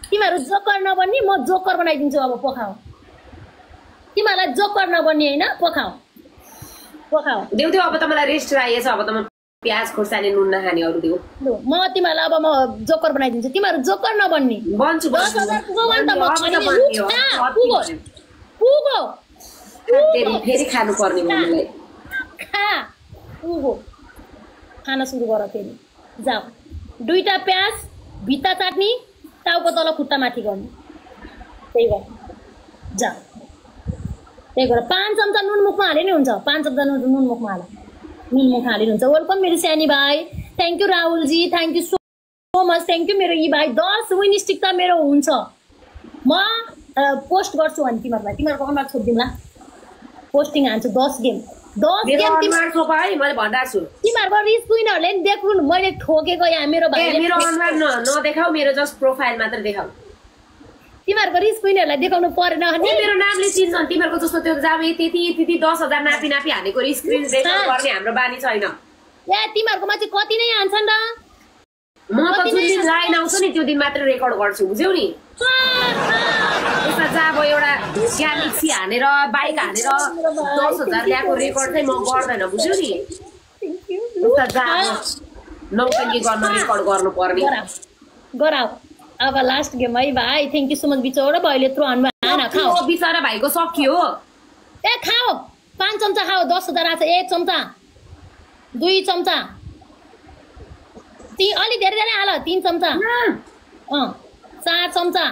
तिमीहरू जोकर नबन्ने म जोकर बनाइदिन्छु अब पकाऊ तिमीहरूलाई जोकर नबन्ने हैन पकाऊ देऊ अब त मलाई रेस्ट राखेछ अब त म प्याज खोर्सानी नुन नखाने अरु देऊ ल म तिमीलाई अब म जोकर बनाइदिन्छु तिमीहरू जोकर नबन्ने बन्छु 10,000 पुग्यो भने त म पुगो फेरि खानु पर्ने मलाई पुगो खाना सुरु गर फेरि जाऊ दुईटा प्याज भित्ता चाट्नी टाउको तल खुट्टा माथि गर्ने त्यही गर जा त्यही गर 5 चम्चा नुन मुखमा हाले नि हुन्छ 5 चम्चा नुन मुखमा हाल नुन मुख हाले हुन्छ वेलकम मेरो सानी भाइ thank you Rahul ji thank you so much thank you मेरो यी भाइ 10 विन स्टिक त मेरो हुन्छ म पोस्ट गर्छु अनि तिमीहरूको अनुहार छोड्दिउँला पोस्टिङ हान्छु 10 गेम तिमीहरूको रिस क्विनहरूले नि देखुन् मैले ठोकेको यहाँ मेरो भाइ मेरो अनुहार नदेखाऊ मेरो जस्ट प्रोफाइल मात्र देखाऊ तिमीहरूको रिस क्विनहरूलाई देखाउनु परेन अनि मेरो नामले चिन्छन् तिमीहरूको जस्तो त्यो जाबे त्यति 10,000 नापी हानेको स्क्रिन रेकर्ड गर्ने हाम्रो बानी छैन ए तिमीहरुकोमा चाहिँ कति नै हान्छन् र म त जुन दिन लाइन आउँछ नि त्यो दिन मात्र रेकर्ड गर्छु बुझ्यौ नि उसमा चाहिँ अब एउटा ग्यालेक्सी हानेर बाइक हानेर 10,000 ल्याएको रेकर्ड चाहिँ म गर्दैन बुझ्यौ नि उसमा चाहिँ नौकरी गर्न रेकर्ड गर्नु पर्ने गराऊ अब लास्ट गेम है भाइ थ्यांक यू सो मच बिचौरा भाइले थ्रो हान्नु आना खाऊ बिचरा भाइको सकियो ए खाऊ 5 चम्चा खाऊ 10,000 आछ 1 चम्चा 2 चम्चा अलि धेरै धेरै हाल 3 चम्चा 4 चम्चा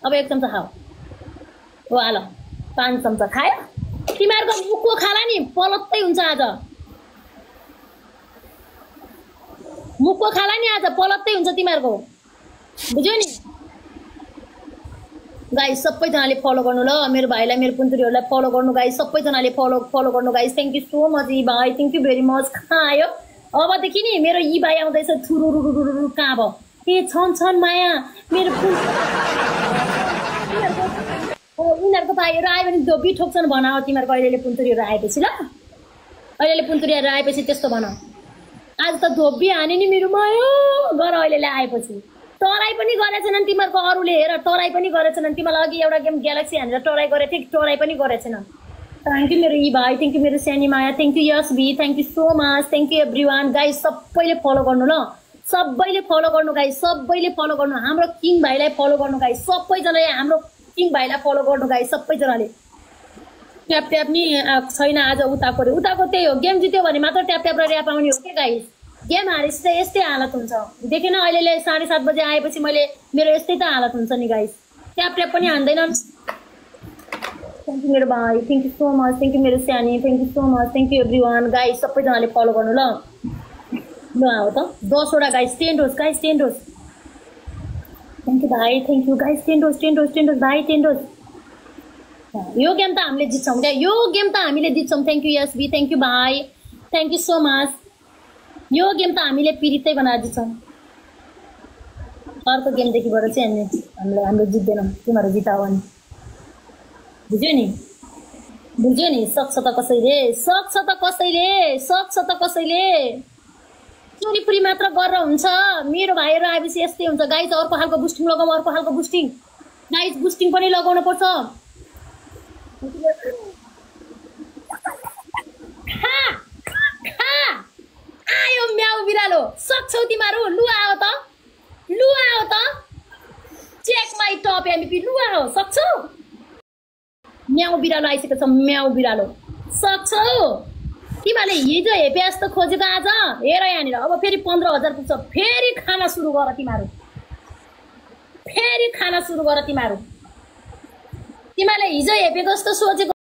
अब 1 चम्चा खाऊ हो हाल 5 चम्चा खायो तिमीहरुको मुखको खाला नि पलत्तै हुन्छ आज मुखको खाला नि आज पलत्तै हुन्छ तिमीहरुको बुझ्यौ नि गाइस सबैजनाले फलो गर्नु ल मेरो भाइलाई मेरो पुन्तुरीहरुलाई फलो गर्नु गाइस सबैजनाले फलो गर्नु guys thank you so much ई भाइ थ्यांक यू भेरी मच खायो अबदेखि नि मेरो ई भाइ आउँदैछ थुरुरुरुरु कहाँ भयो ए छन माया मेरो उनीहरुको भाइहरु आयो भने धोबी ठोक्छन् भनाओ तिमीहरुको अहिलेले पुन्तुरीहरु आएपछि ल अहिलेले पुन्तुरीहरु आएपछि त्यस्तो भन आज त धोबी हाने नि मेरो माया गर अहिलेले आएपछि टराई पनि गरेछन् तिमीहरुको अरूले हेर टराई पनि गरेछन् तिमीलाई अघि एउटा गेम ग्यालेक्सी हानेर टराई गरेथे टराई पनि गरेछन् थ्यांक यू मेरो ई भाइ थ्यांक यू मेरो सानी माया थ्यांक यू यस बी thank you so much thank you everyone guys सबैले फलो गर्नु ल सबैले फलो गर्नु गाइस सबैले फलो गर्नु हाम्रो किङ भाइलाई फलो गर्नु गाइस सबैजनाले हाम्रो किङ भाइलाई फलो गर्नु गाइस सबैजनाले ट्याप ट्याप नि छैन आज उताको त्यही हो गेम जित्यो भने मात्र ट्याप ट्याप र र्याप आउने हो के गाइस गेम हारेपछि त यस्तै हालत हुन्छ देखेन अहिले 7:30 बजे आएपछि मैले मेरो यस्तै त हालत हुन्छ नि गाइस ट्याप ट्याप पनि हान्दैनन् थ्यांक यू मेरो भाइ thank you so much thank you मेरो सानी thank you so much thank you everyone guys सबैजनाले फलो गर्नु ल ल आऊ त 10 वटा guys 10 dose guys 10 dose thank you भाइ थ्यांक यू गाइस 10 डोज भाइ 10 डोज यो गेम त हामीले जित्छौं क्या यो गेम त हामीले जित्छौं थ्यांक यू यस बी थ्यांक यू भाइ थ्यांक यू सो मच यो गेम त हामीले पिरितै बनाएर जित्छौं अर्को गेम देखिबाट चाहिँ हाम्रो जित्दैनौं तिमीहरु जिताओ नि बुझ्यो नि सक्छ त कसैले चोरीपुरी मात्र गरेर हुन्छ मेरो भाइहरु आएपछि यस्तै हुन्छ गाइस अर्को खालको बुस्टिङ लगाउँ अर्को खालको बुस्टिङ गाइस बुस्टिङ पनि लगाउनु पर्छ आयो म्याउ बिरालो सक्छौ तिमीहरु लु आओ त चेक माइ टप एमपी लु आओ सक्छौ म्याउ बिरालो आइसकेको छ म्याउ बिरालो सक्छौ तिमीले हिजो हेपे जस्तो खोजेको आज हेर यहाँनिर अब फेरि 15,000 पुग्छ फेरि खाना सुरु गर तिमीहरु तिमीले हिजो हेपे जस्तो सोचेको